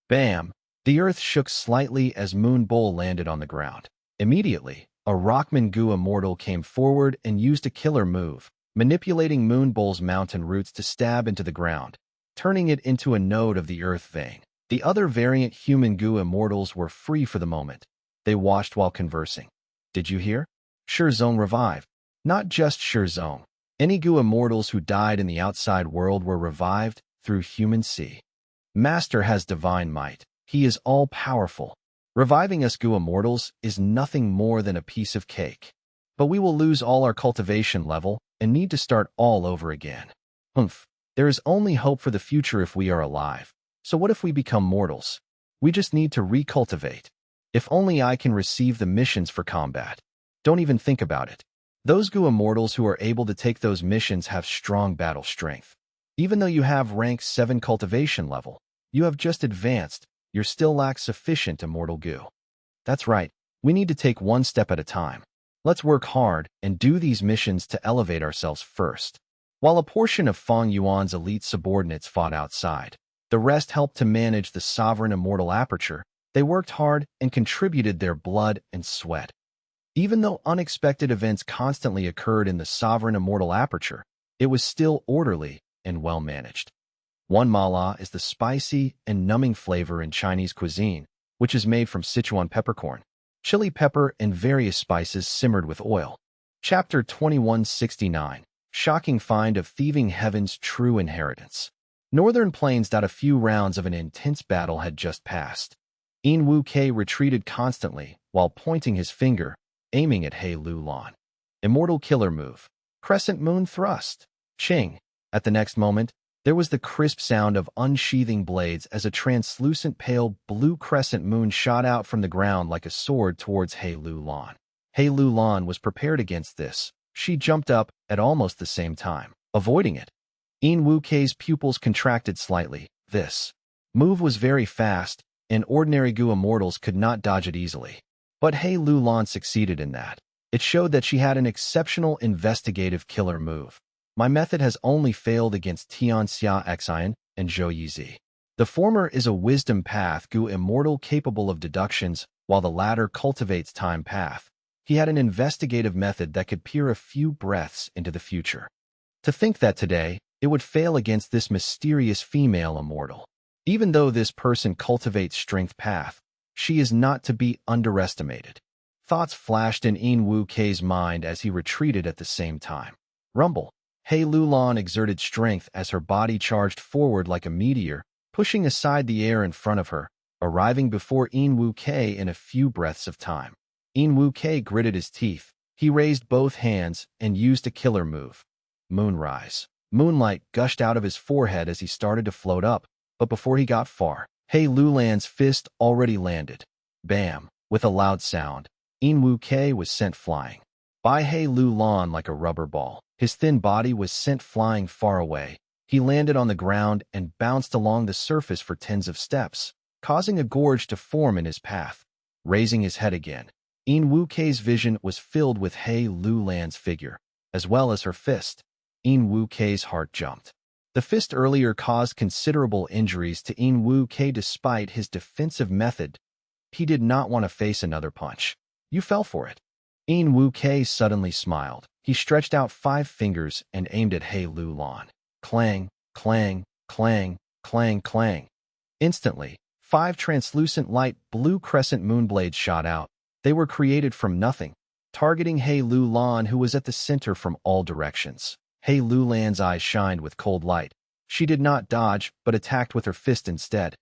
Bam! The earth shook slightly as Moon Bowl landed on the ground. Immediately, a Rockman Gu immortal came forward and used a killer move, manipulating Moon Bowl's mountain roots to stab into the ground, turning it into a node of the earth vein. The other variant human Gu immortals were free for the moment. They watched while conversing. Did you hear? Shirzong revived. Not just Shirzong. Any Gu immortals who died in the outside world were revived through human sea. Master has divine might. He is all-powerful. Reviving us Gu immortals is nothing more than a piece of cake. But we will lose all our cultivation level and need to start all over again. There is only hope for the future if we are alive. So what if we become mortals? We just need to recultivate. If only I can receive the missions for combat. Don't even think about it. Those Gu immortals who are able to take those missions have strong battle strength. Even though you have rank 7 cultivation level, you have just advanced, you still lack sufficient immortal Gu. That's right, we need to take one step at a time. Let's work hard and do these missions to elevate ourselves first. While a portion of Fang Yuan's elite subordinates fought outside, the rest helped to manage the sovereign immortal aperture. They worked hard and contributed their blood and sweat. Even though unexpected events constantly occurred in the sovereign immortal aperture, it was still orderly and well managed. One mala is the spicy and numbing flavor in Chinese cuisine, which is made from Sichuan peppercorn, chili pepper, and various spices simmered with oil. Chapter 2169. Shocking Find of Thieving Heaven's True Inheritance. Northern Plains. A few rounds of an intense battle had just passed. In Wu Kei retreated constantly while pointing his finger, aiming at He Lu Lan. Immortal killer move. Crescent moon thrust. Ching. At the next moment, there was the crisp sound of unsheathing blades as a translucent pale blue crescent moon shot out from the ground like a sword towards He Lu Lan. He Lu Lan was prepared against this. She jumped up at almost the same time, avoiding it. In Wu Kei's pupils contracted slightly. This move was very fast, and ordinary Gu immortals could not dodge it easily. But He Lu Lan succeeded in that. It showed that she had an exceptional investigative killer move. My method has only failed against Tianxia Xian and Zhou Yizi. The former is a wisdom path Gu immortal capable of deductions, while the latter cultivates time path. He had an investigative method that could peer a few breaths into the future. To think that today, it would fail against this mysterious female immortal. Even though this person cultivates strength path, she is not to be underestimated. Thoughts flashed in Wu Kei's mind as he retreated at the same time. Rumble. He Lu Lan exerted strength as her body charged forward like a meteor, pushing aside the air in front of her, arriving before Wu Kei in a few breaths of time. Wu Kei gritted his teeth. He raised both hands and used a killer move. Moonrise. Moonlight gushed out of his forehead as he started to float up, but before he got far, He Lu Lan's fist already landed. Bam! With a loud sound, Wu Kei was sent flying. By He Lu Lan like a rubber ball. His thin body was sent flying far away, He landed on the ground and bounced along the surface for tens of steps, causing a gorge to form in his path. Raising his head again, In Wu Kei's vision was filled with He Lu Lan's figure, as well as her fist. In Wu Kei's heart jumped. The fist earlier caused considerable injuries to In Wu Kei despite his defensive method. He did not want to face another punch. You fell for it. In Wu Kei suddenly smiled. He stretched out 5 fingers and aimed at He Lu Lan. Clang, clang, clang, clang, clang. Instantly, 5 translucent light blue crescent moon blades shot out. They were created from nothing, targeting He Lu Lan, who was at the center from all directions. He Lu Lan's eyes shined with cold light. She did not dodge, but attacked with her fist instead.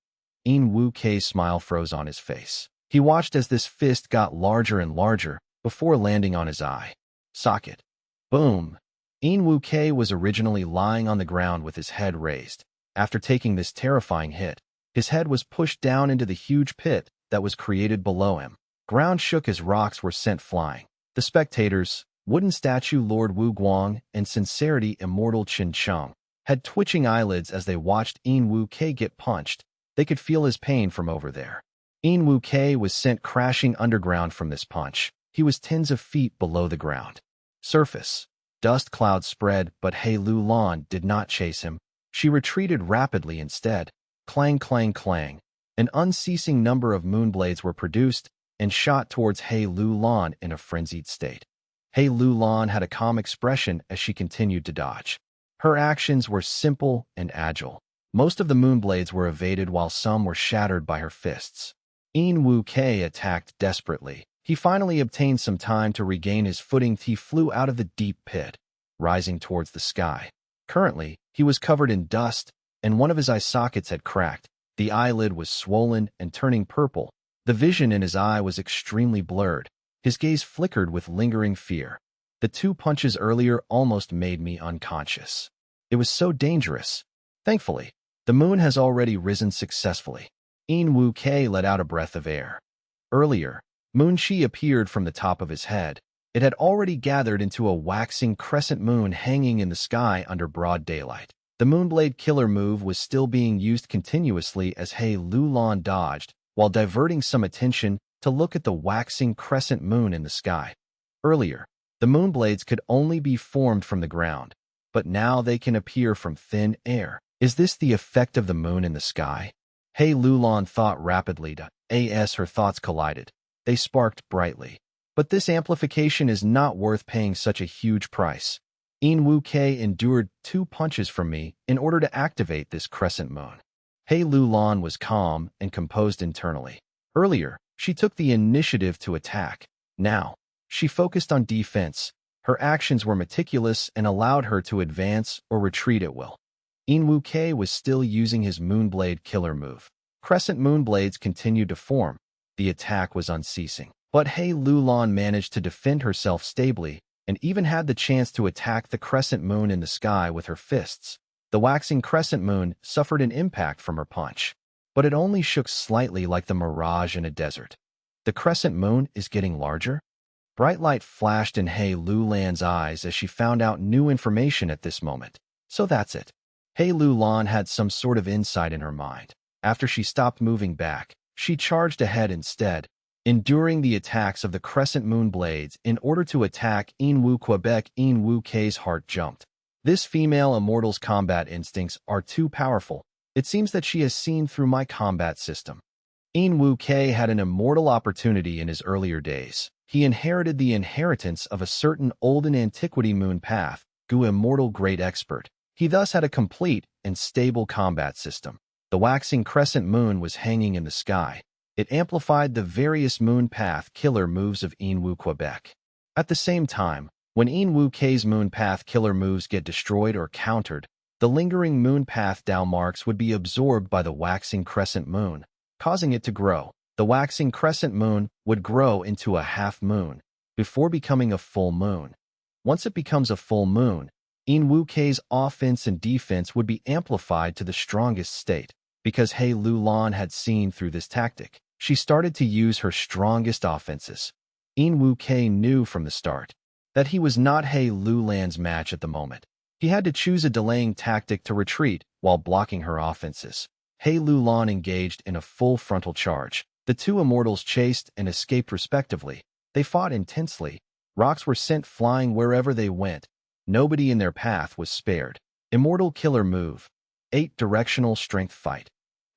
In Wu Kei's smile froze on his face. He watched as this fist got larger and larger, before landing on his eye socket. Boom! In Wu Kei was originally lying on the ground with his head raised. After taking this terrifying hit, his head was pushed down into the huge pit that was created below him. Ground shook as rocks were sent flying. The spectators, wooden statue Lord Wu Guang and sincerity immortal Qin Cheng, had twitching eyelids as they watched In Wu Kei get punched. They could feel his pain from over there. In Wu Kei was sent crashing underground from this punch. He was tens of feet below the ground. Surface. Dust clouds spread, but He Lu Lan did not chase him. She retreated rapidly instead. Clang, clang, clang. An unceasing number of moonblades were produced and shot towards He Lu Lan in a frenzied state. He Lu Lan had a calm expression as she continued to dodge. Her actions were simple and agile. Most of the moonblades were evaded while some were shattered by her fists. In Wu Kei attacked desperately. He finally obtained some time to regain his footing. He flew out of the deep pit, rising towards the sky. Currently, he was covered in dust, and one of his eye sockets had cracked. The eyelid was swollen and turning purple. The vision in his eye was extremely blurred. His gaze flickered with lingering fear. The 2 punches earlier almost made me unconscious. It was so dangerous. Thankfully, the moon has already risen successfully. In Wu Kei let out a breath of air. Earlier, moon chi appeared from the top of his head. It had already gathered into a waxing crescent moon hanging in the sky under broad daylight. The Moonblade Killer move was still being used continuously as He Lu Lan dodged, while diverting some attention to look at the waxing crescent moon in the sky. Earlier, the moonblades could only be formed from the ground, but now they can appear from thin air. Is this the effect of the moon in the sky? He Lu Lan thought rapidly. As her thoughts collided, they sparked brightly. But this amplification is not worth paying such a huge price. In Wu Kei endured 2 punches from me in order to activate this crescent moon. He Lu Lan was calm and composed internally. Earlier, she took the initiative to attack. Now, she focused on defense. Her actions were meticulous and allowed her to advance or retreat at will. In Wu Kei was still using his Moonblade Killer move. Crescent moonblades continued to form. The attack was unceasing. But He Lu Lan managed to defend herself stably and even had the chance to attack the crescent moon in the sky with her fists. The waxing crescent moon suffered an impact from her punch, but it only shook slightly like the mirage in a desert. The crescent moon is getting larger? Bright light flashed in He Lu Lan's eyes as she found out new information at this moment. So that's it. He Lu Lan had some sort of insight in her mind. After she stopped moving back, she charged ahead instead, enduring the attacks of the crescent moon blades in order to attack In Wu Quebec. In Wu Kei's heart jumped. This female immortal's combat instincts are too powerful. It seems that she has seen through my combat system. In Wu Kei had an immortal opportunity in his earlier days. He inherited the inheritance of a certain olden antiquity moon path, Gu immortal great expert. He thus had a complete and stable combat system. The waxing crescent moon was hanging in the sky. It amplified the various moon path killer moves of In Wu Quebec. At the same time, when In Wu Kei's moon path killer moves get destroyed or countered, the lingering moon path Dao marks would be absorbed by the waxing crescent moon, causing it to grow. The waxing crescent moon would grow into a half moon before becoming a full moon. Once it becomes a full moon, In Wu Kei's offense and defense would be amplified to the strongest state. Because He Lu Lan had seen through this tactic, she started to use her strongest offenses. In Wu Kei knew from the start that he was not He Lu Lan's match at the moment. He had to choose a delaying tactic to retreat while blocking her offenses. He Lulan engaged in a full frontal charge. The two immortals chased and escaped respectively. They fought intensely. Rocks were sent flying wherever they went. Nobody in their path was spared. Immortal killer move. 8 directional strength fight.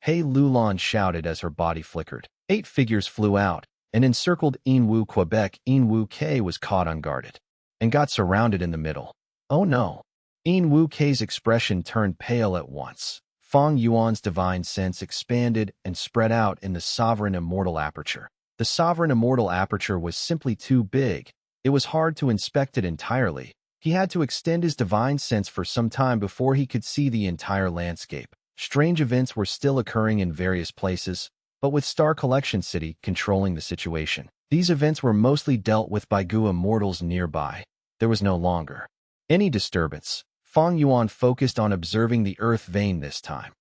He Lulan shouted as her body flickered. 8 figures flew out and encircled Inwu Quebec. Inwu K was caught unguarded and got surrounded in the middle. Oh no. Inwu K's expression turned pale at once. Fang Yuan's divine sense expanded and spread out in the sovereign immortal aperture. The sovereign immortal aperture was simply too big. It was hard to inspect it entirely. He had to extend his divine sense for some time before he could see the entire landscape. Strange events were still occurring in various places, but with Star Collection City controlling the situation. These events were mostly dealt with by Gu immortals nearby. There was no longer any disturbance. Fang Yuan focused on observing the Earth vein this time.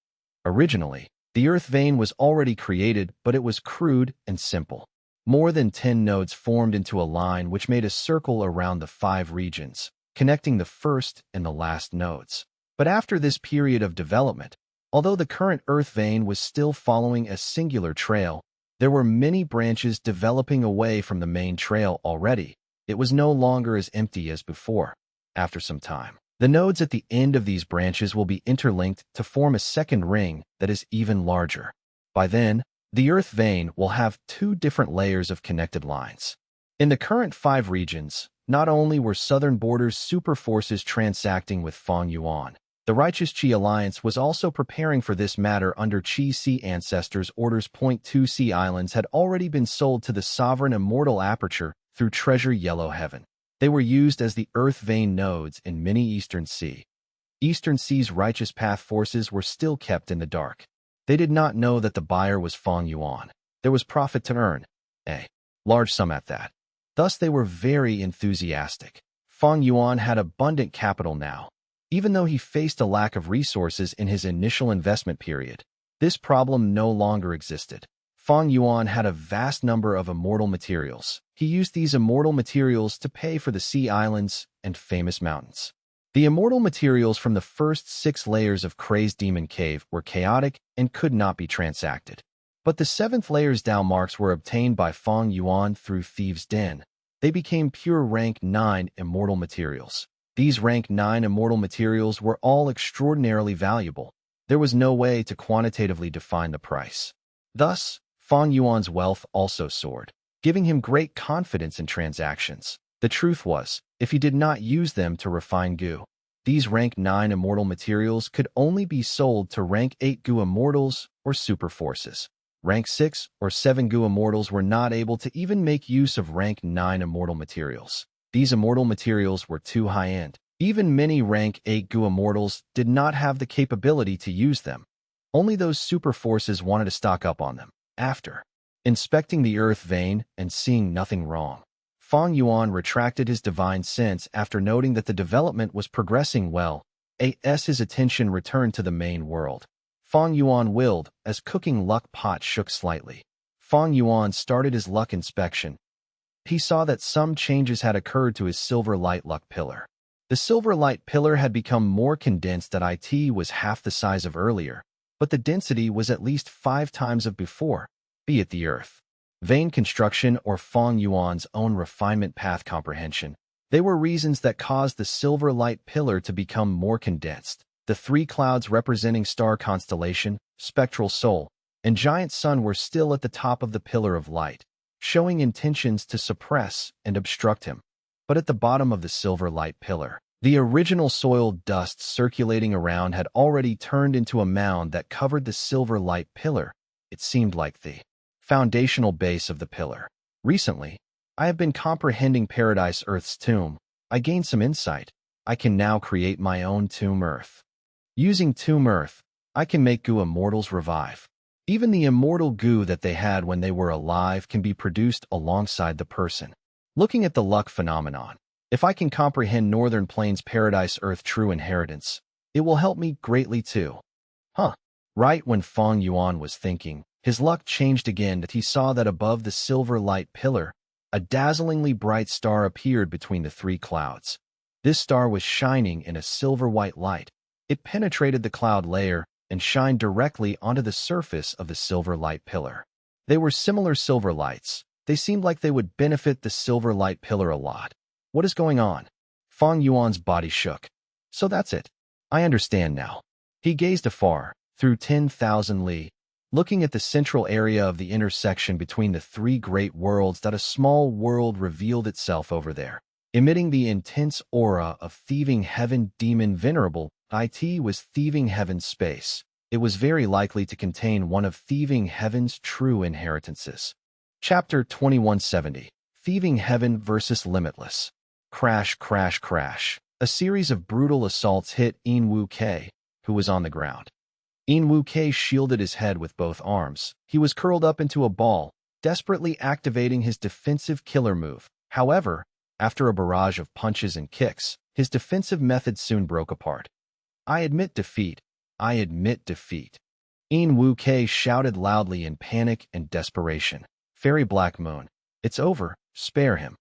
Originally, the Earth vein was already created, but it was crude and simple. More than 10 nodes formed into a line which made a circle around the 5 regions, connecting the first and the last nodes. But after this period of development, although the current Earth vein was still following a singular trail, there were many branches developing away from the main trail already. It was no longer as empty as before. After some time, the nodes at the end of these branches will be interlinked to form a second ring that is even larger. By then, the Earth vein will have 2 different layers of connected lines. In the current 5 regions, not only were southern borders superforces transacting with Fang Yuan, the Righteous Qi Alliance was also preparing for this matter under Qi Sea Ancestors' orders. 2 Sea Islands had already been sold to the sovereign immortal aperture through Treasure Yellow Heaven. They were used as the Earth vein nodes in many Eastern Sea. Eastern Sea's Righteous Path forces were still kept in the dark. They did not know that the buyer was Fang Yuan. There was profit to earn, a large sum at that. Thus they were very enthusiastic. Fang Yuan had abundant capital now. Even though he faced a lack of resources in his initial investment period, this problem no longer existed. Fang Yuan had a vast number of immortal materials. He used these immortal materials to pay for the sea islands and famous mountains. The immortal materials from the first 6 layers of Crazed Demon Cave were chaotic and could not be transacted. But the 7th layer's Dao marks were obtained by Fang Yuan through Thieves' Den. They became pure rank 9 immortal materials. These rank 9 immortal materials were all extraordinarily valuable. There was no way to quantitatively define the price. Thus, Fang Yuan's wealth also soared, giving him great confidence in transactions. The truth was, if he did not use them to refine Gu, these rank 9 immortal materials could only be sold to rank 8 Gu immortals or super forces. Rank 6 or 7 Gu immortals were not able to even make use of rank 9 immortal materials. These immortal materials were too high-end. Even many rank 8 Gu immortals did not have the capability to use them. Only those super forces wanted to stock up on them. After inspecting the Earth vein and seeing nothing wrong, Fang Yuan retracted his divine sense after noting that the development was progressing well. His attention returned to the main world. Fang Yuan willed as cooking luck pot shook slightly. Fang Yuan started his luck inspection. He saw that some changes had occurred to his silver light luck pillar. The silver light pillar had become more condensed. It was half the size of earlier, but the density was at least 5 times of before, be it the Earth vein construction or Fang Yuan's own refinement path comprehension. They were reasons that caused the silver light pillar to become more condensed. The 3 clouds representing star constellation, spectral soul, and giant sun were still at the top of the pillar of light, showing intentions to suppress and obstruct him. But at the bottom of the silver light pillar, the original soil dust circulating around had already turned into a mound that covered the silver light pillar. It seemed like the foundational base of the pillar. Recently, I have been comprehending Paradise Earth's tomb. I gained some insight. I can now create my own tomb Earth. Using tomb Earth, I can make Gu immortals revive. Even the immortal Gu that they had when they were alive can be produced alongside the person. Looking at the luck phenomenon, if I can comprehend Northern Plains Paradise Earth true inheritance, it will help me greatly too. Right when Fang Yuan was thinking, his luck changed again that he saw that above the silver light pillar, a dazzlingly bright star appeared between the 3 clouds. This star was shining in a silver-white light. It penetrated the cloud layer and shined directly onto the surface of the silver light pillar. They were similar silver lights. They seemed like they would benefit the silver light pillar a lot. What is going on? Fang Yuan's body shook. So that's it. I understand now. He gazed afar, through 10,000 li, looking at the central area of the intersection between the three great worlds. That a small world revealed itself over there, emitting the intense aura of thieving heaven. Demon venerable, it was thieving heaven's space. It was very likely to contain one of thieving heaven's true inheritances. Chapter 2170. Thieving Heaven versus Limitless. Crash, crash, crash. A series of brutal assaults hit In Wu Ke, who was on the ground. In Wu Ke shielded his head with both arms. He was curled up into a ball, desperately activating his defensive killer move. However, after a barrage of punches and kicks, his defensive method soon broke apart. I admit defeat. I admit defeat. In Wu Ke shouted loudly in panic and desperation. Fairy Black Moon. It's over. Spare him.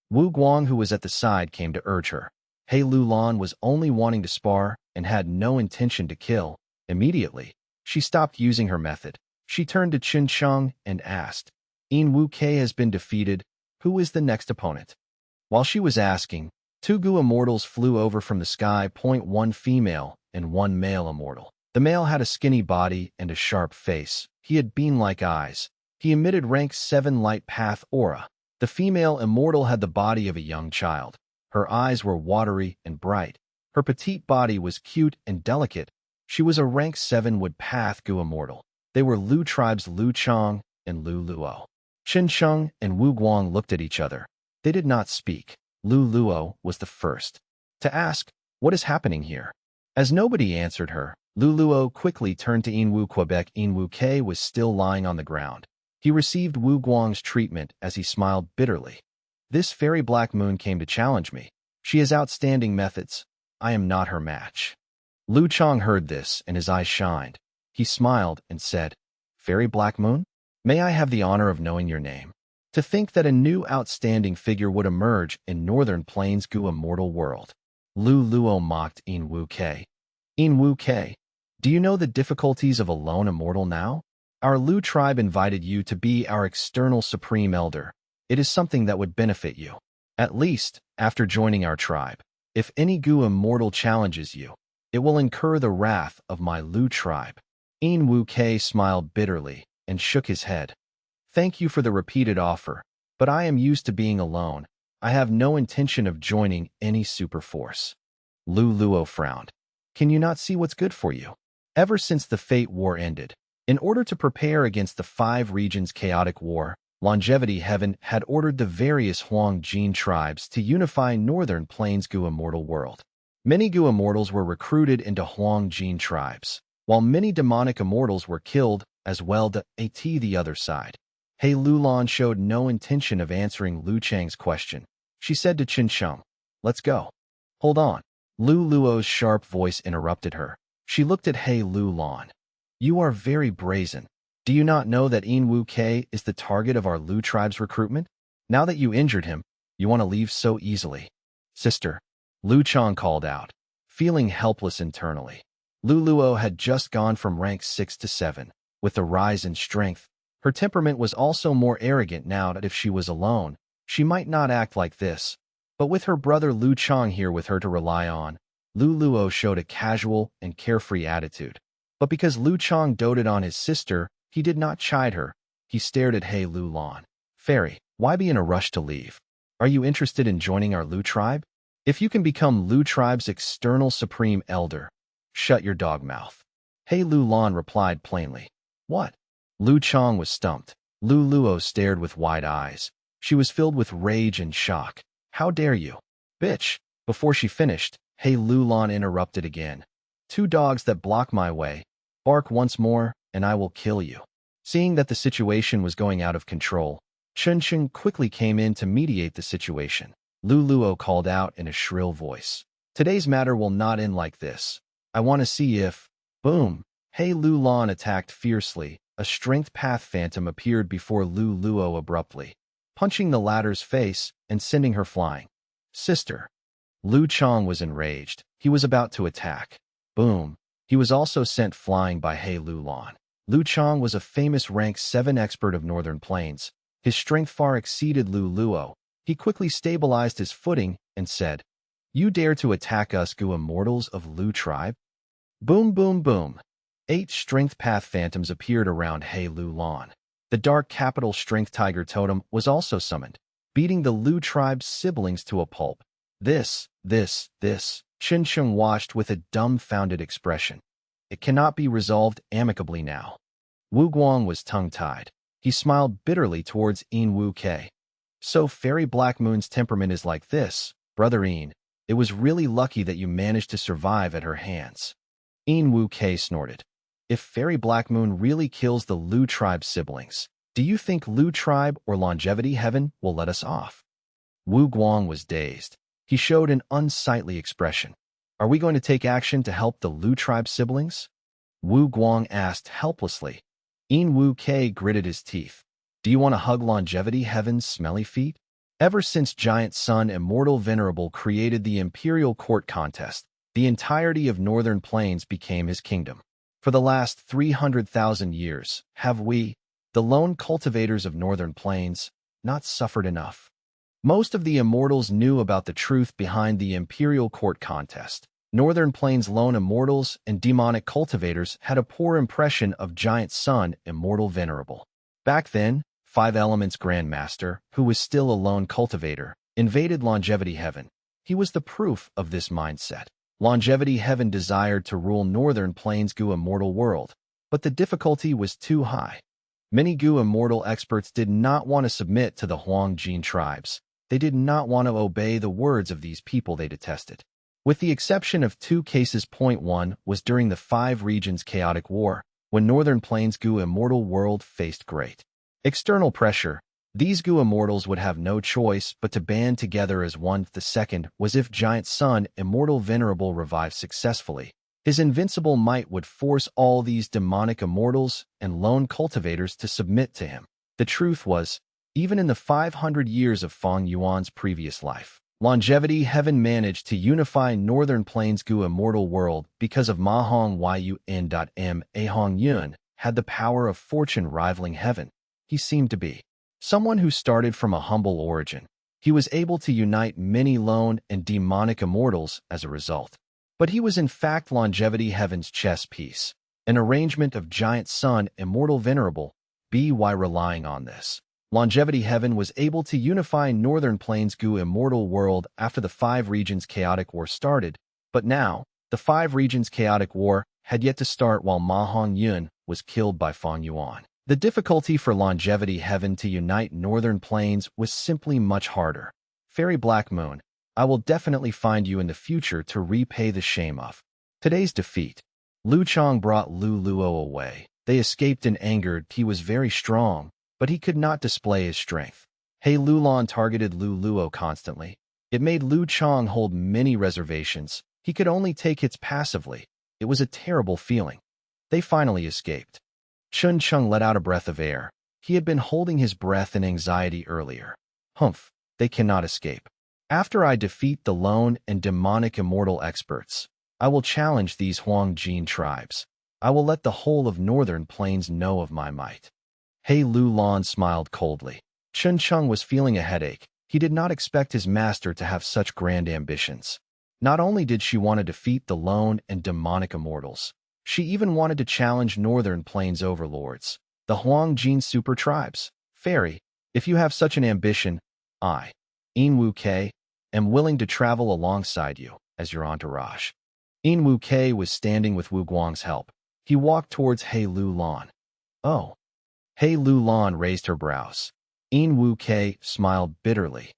Wu Guang, who was at the side, came to urge her. He Lulan was only wanting to spar and had no intention to kill. Immediately, she stopped using her method. She turned to Qin Sheng and asked, In Wu Ke has been defeated. Who is the next opponent? While she was asking, two Gu immortals flew over from the sky. One female and one male immortal. The male had a skinny body and a sharp face. He had bean-like eyes. He emitted rank 7 light path aura. The female immortal had the body of a young child. Her eyes were watery and bright. Her petite body was cute and delicate. She was a rank 7 wood path Gu immortal. They were Lu tribes Lu Chang and Lu Luo. Qin Sheng and Wu Guang looked at each other. They did not speak. Lu Luo was the first to ask, what is happening here? As nobody answered her, Lu Luo quickly turned to In Wu Quebec. In Wu Ke was still lying on the ground. He received Wu Guang's treatment as he smiled bitterly. This Fairy Black Moon came to challenge me. She has outstanding methods. I am not her match. Lu Chang heard this and his eyes shined. He smiled and said, Fairy Black Moon? May I have the honor of knowing your name? To think that a new outstanding figure would emerge in Northern Plains Gu immortal world. Lu Luo mocked In Wu Ke. In Wu Ke, do you know the difficulties of a lone immortal now? Our Lu tribe invited you to be our external supreme elder. It is something that would benefit you. At least, after joining our tribe. If any Gu immortal challenges you, it will incur the wrath of my Lu tribe. In Wu Ke smiled bitterly and shook his head. Thank you for the repeated offer, but I am used to being alone. I have no intention of joining any super force. Lu Luo frowned. Can you not see what's good for you? Ever since the Fate War ended, in order to prepare against the 5 regions' chaotic war, Longevity Heaven had ordered the various Huang Jin tribes to unify Northern Plains Gu immortal world. Many Gu immortals were recruited into Huang Jin tribes, while many demonic immortals were killed as well. The other side. He Lulan showed no intention of answering Lu Chang's question. She said to Qin Sheng, let's go. Hold on. Lu Luo's sharp voice interrupted her. She looked at He Lulan. You are very brazen. Do you not know that In Wu Ke is the target of our Lu tribe's recruitment? Now that you injured him, you want to leave so easily. Sister, Lu Chang called out, feeling helpless internally. Lu Luo had just gone from rank 6 to 7. With the rise in strength, her temperament was also more arrogant now. That if she was alone, she might not act like this. But with her brother Lu Chang here with her to rely on, Lu Luo showed a casual and carefree attitude. But because Lu Chang doted on his sister, he did not chide her. He stared at He Lulan. Fairy, why be in a rush to leave? Are you interested in joining our Lu tribe? If you can become Lu tribe's external supreme elder, shut your dog mouth. He Lulan replied plainly. What? Lu Chang was stumped. Lu Luo stared with wide eyes. She was filled with rage and shock. How dare you? Bitch! Before she finished, He Lulan interrupted again. 2 dogs that block my way. Bark once more, and I will kill you. Seeing that the situation was going out of control, Chen Sheng quickly came in to mediate the situation. Lu Luo called out in a shrill voice. Today's matter will not end like this. I want to see if... Boom! He Lulan attacked fiercely. A strength path phantom appeared before Lu Luo abruptly, punching the latter's face and sending her flying. Sister. Lu Chang was enraged. He was about to attack. Boom. He was also sent flying by He Lulan. Lu Chang was a famous rank 7 expert of Northern Plains. His strength far exceeded Lu Luo. He quickly stabilized his footing and said, "You dare to attack us, Gu immortals of Lu tribe?" Boom, boom, boom. 8 strength path phantoms appeared around He Lulan. The dark capital strength tiger totem was also summoned, beating the Lu tribe's siblings to a pulp. This, Chen Sheng watched with a dumbfounded expression. It cannot be resolved amicably now. Wu Guang was tongue-tied. He smiled bitterly towards Yin Wu Ke. So Fairy Black Moon's temperament is like this, Brother Yin. It was really lucky that you managed to survive at her hands. Yin Wu Ke snorted. If Fairy Black Moon really kills the Lu tribe siblings, do you think Lu tribe or longevity heaven will let us off? Wu Guang was dazed. He showed an unsightly expression. Are we going to take action to help the Lu tribe siblings? Wu Guang asked helplessly. Yin Wu Ke gritted his teeth. Do you want to hug longevity heaven's smelly feet? Ever since Giant Sun Immortal Venerable created the Imperial Court contest, the entirety of Northern Plains became his kingdom. For the last 300,000 years, have we, the lone cultivators of Northern Plains, not suffered enough? Most of the immortals knew about the truth behind the Imperial Court contest. Northern Plains lone immortals and demonic cultivators had a poor impression of Giant Sun Immortal Venerable. Back then, 5 Elements Grandmaster, who was still a lone cultivator, invaded Longevity Heaven. He was the proof of this mindset. Longevity Heaven desired to rule Northern Plains Gu Immortal world, but the difficulty was too high. Many Gu Immortal experts did not want to submit to the Huang Jin tribes. They did not want to obey the words of these people they detested. With the exception of 2 cases. Point 1 was during the 5 regions chaotic war, when Northern Plains Gu Immortal world faced great external pressure. These Gu Immortals would have no choice but to band together as one. The second was if Giant Sun Immortal Venerable revived successfully. His invincible might would force all these demonic immortals and lone cultivators to submit to him. The truth was, even in the 500 years of Fang Yuan's previous life, Longevity Heaven managed to unify Northern Plains Gu Immortal world because of Ma Hong Yun. A Hong Yun had the power of fortune rivaling heaven. He seemed to be someone who started from a humble origin. He was able to unite many lone and demonic immortals as a result. But he was in fact Longevity Heaven's chess piece, an arrangement of Giant Sun Immortal Venerable. By relying on this, Longevity Heaven was able to unify Northern Plains Gu Immortal world after the 5 regions chaotic war started, but now, the 5 regions chaotic war had yet to start while Ma Hong Yun was killed by Fang Yuan. The difficulty for Longevity Heaven to unite Northern Plains was simply much harder. Fairy Black Moon, I will definitely find you in the future to repay the shame of today's defeat. Lu Chang brought Lu Luo away. They escaped and angered. He was very strong, but he could not display his strength. He Lulan targeted Lu Luo constantly. It made Lu Chang hold many reservations. He could only take hits passively. It was a terrible feeling. They finally escaped. Chun Chung let out a breath of air. He had been holding his breath in anxiety earlier. Humph, they cannot escape. After I defeat the lone and demonic immortal experts, I will challenge these Huang Jin tribes. I will let the whole of Northern Plains know of my might. He Lulan smiled coldly. Chun Chung was feeling a headache. He did not expect his master to have such grand ambitions. Not only did she want to defeat the lone and demonic immortals, she even wanted to challenge Northern Plains overlords, the Huang Jin super tribes. Fairy, if you have such an ambition, I, Yin Wu Ke, am willing to travel alongside you as your entourage. Yin Wu Ke was standing with Wu Guang's help. He walked towards He Lulan. Oh. He Lulan raised her brows. Yin Wu Ke smiled bitterly.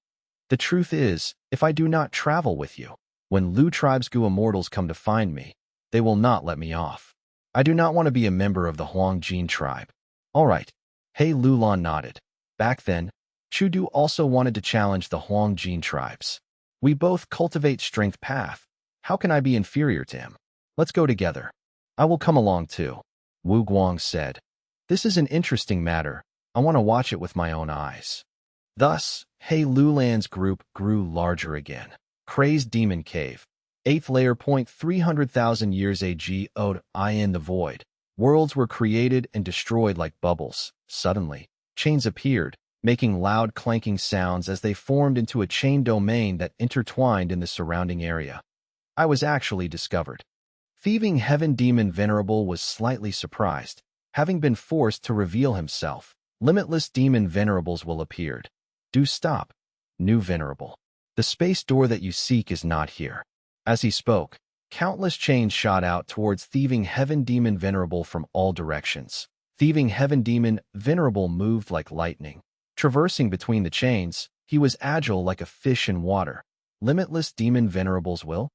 The truth is, if I do not travel with you, when Lu tribe's Gu immortals come to find me, they will not let me off. I do not want to be a member of the Huang Jin tribe. All right. He Lulan nodded. Back then, Chu Du also wanted to challenge the Huang Jin tribes. We both cultivate strength path. How can I be inferior to him? Let's go together. I will come along too, Wu Guang said. This is an interesting matter. I want to watch it with my own eyes. Thus, He Lulan's group grew larger again. Crazed Demon Cave. 8th layer. 300,000 years ago, in the void. Worlds were created and destroyed like bubbles. Suddenly, chains appeared, making loud clanking sounds as they formed into a chain domain that intertwined in the surrounding area. I was actually discovered. Thieving Heaven Demon Venerable was slightly surprised, having been forced to reveal himself. Limitless Demon Venerables will appeared. Do stop. New Venerable. The space door that you seek is not here. As he spoke, countless chains shot out towards Thieving Heaven Demon Venerable from all directions. Thieving Heaven Demon Venerable moved like lightning. Traversing between the chains, he was agile like a fish in water. Limitless Demon Venerables will?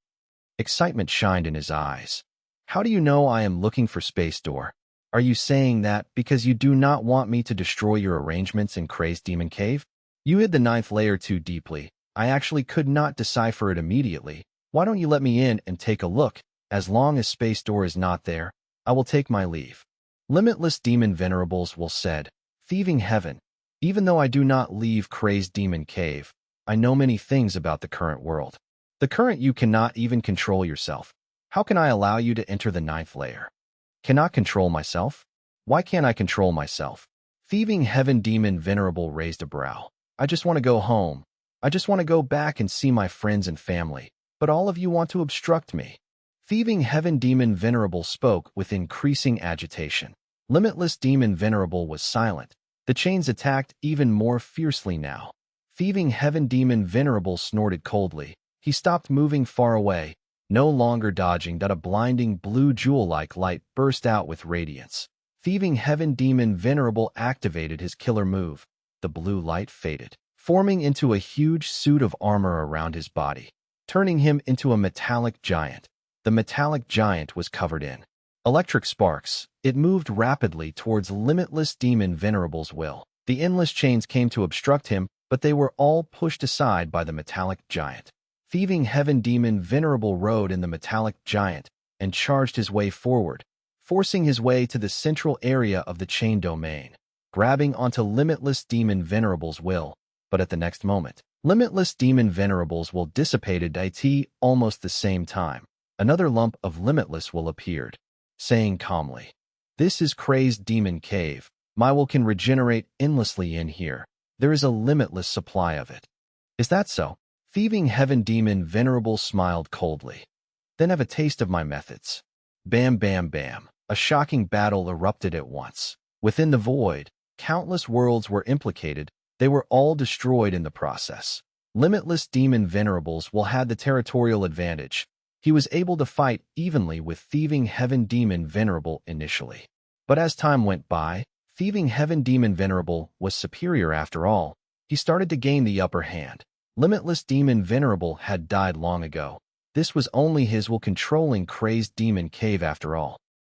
Excitement shined in his eyes. How do you know I am looking for space door? Are you saying that because you do not want me to destroy your arrangements in Crazed Demon Cave? You hid the 9th layer too deeply. I actually could not decipher it immediately. Why don't you let me in and take a look? As long as space door is not there, I will take my leave. Limitless Demon Venerables will said, Thieving Heaven. Even though I do not leave Crazed Demon Cave, I know many things about the current world. The current you cannot even control yourself. How can I allow you to enter the 9th layer? Cannot control myself? Why can't I control myself? Thieving Heaven Demon Venerable raised a brow. I just want to go home. I just want to go back and see my friends and family. But all of you want to obstruct me. Thieving Heaven Demon Venerable spoke with increasing agitation. Limitless Demon Venerable was silent. The chains attacked even more fiercely now. Thieving Heaven Demon Venerable snorted coldly. He stopped moving far away, no longer dodging that a blinding blue jewel-like light burst out with radiance. Thieving Heaven Demon Venerable activated his killer move. The blue light faded, forming into a huge suit of armor around his body, turning him into a metallic giant. The metallic giant was covered in electric sparks. It moved rapidly towards Limitless Demon Venerable's will. The endless chains came to obstruct him, but they were all pushed aside by the metallic giant. Thieving Heaven Demon Venerable rode in the metallic giant and charged his way forward, forcing his way to the central area of the chain domain, grabbing onto Limitless Demon Venerable's will. But at the next moment, Limitless Demon Venerables will dissipated it almost the same time. Another lump of Limitless will appeared, saying calmly, This is Crazed Demon Cave. My will can regenerate endlessly in here. There is a limitless supply of it. Is that so? Thieving Heaven Demon Venerable smiled coldly. Then have a taste of my methods. Bam, bam, bam. A shocking battle erupted at once. Within the void, countless worlds were implicated. They were all destroyed in the process. Limitless Demon Venerables will had the territorial advantage. He was able to fight evenly with Thieving Heaven Demon Venerable initially. But as time went by, Thieving Heaven Demon Venerable was superior after all. He started to gain the upper hand. Limitless Demon Venerable had died long ago. This was only his will controlling Crazed Demon Cave after all.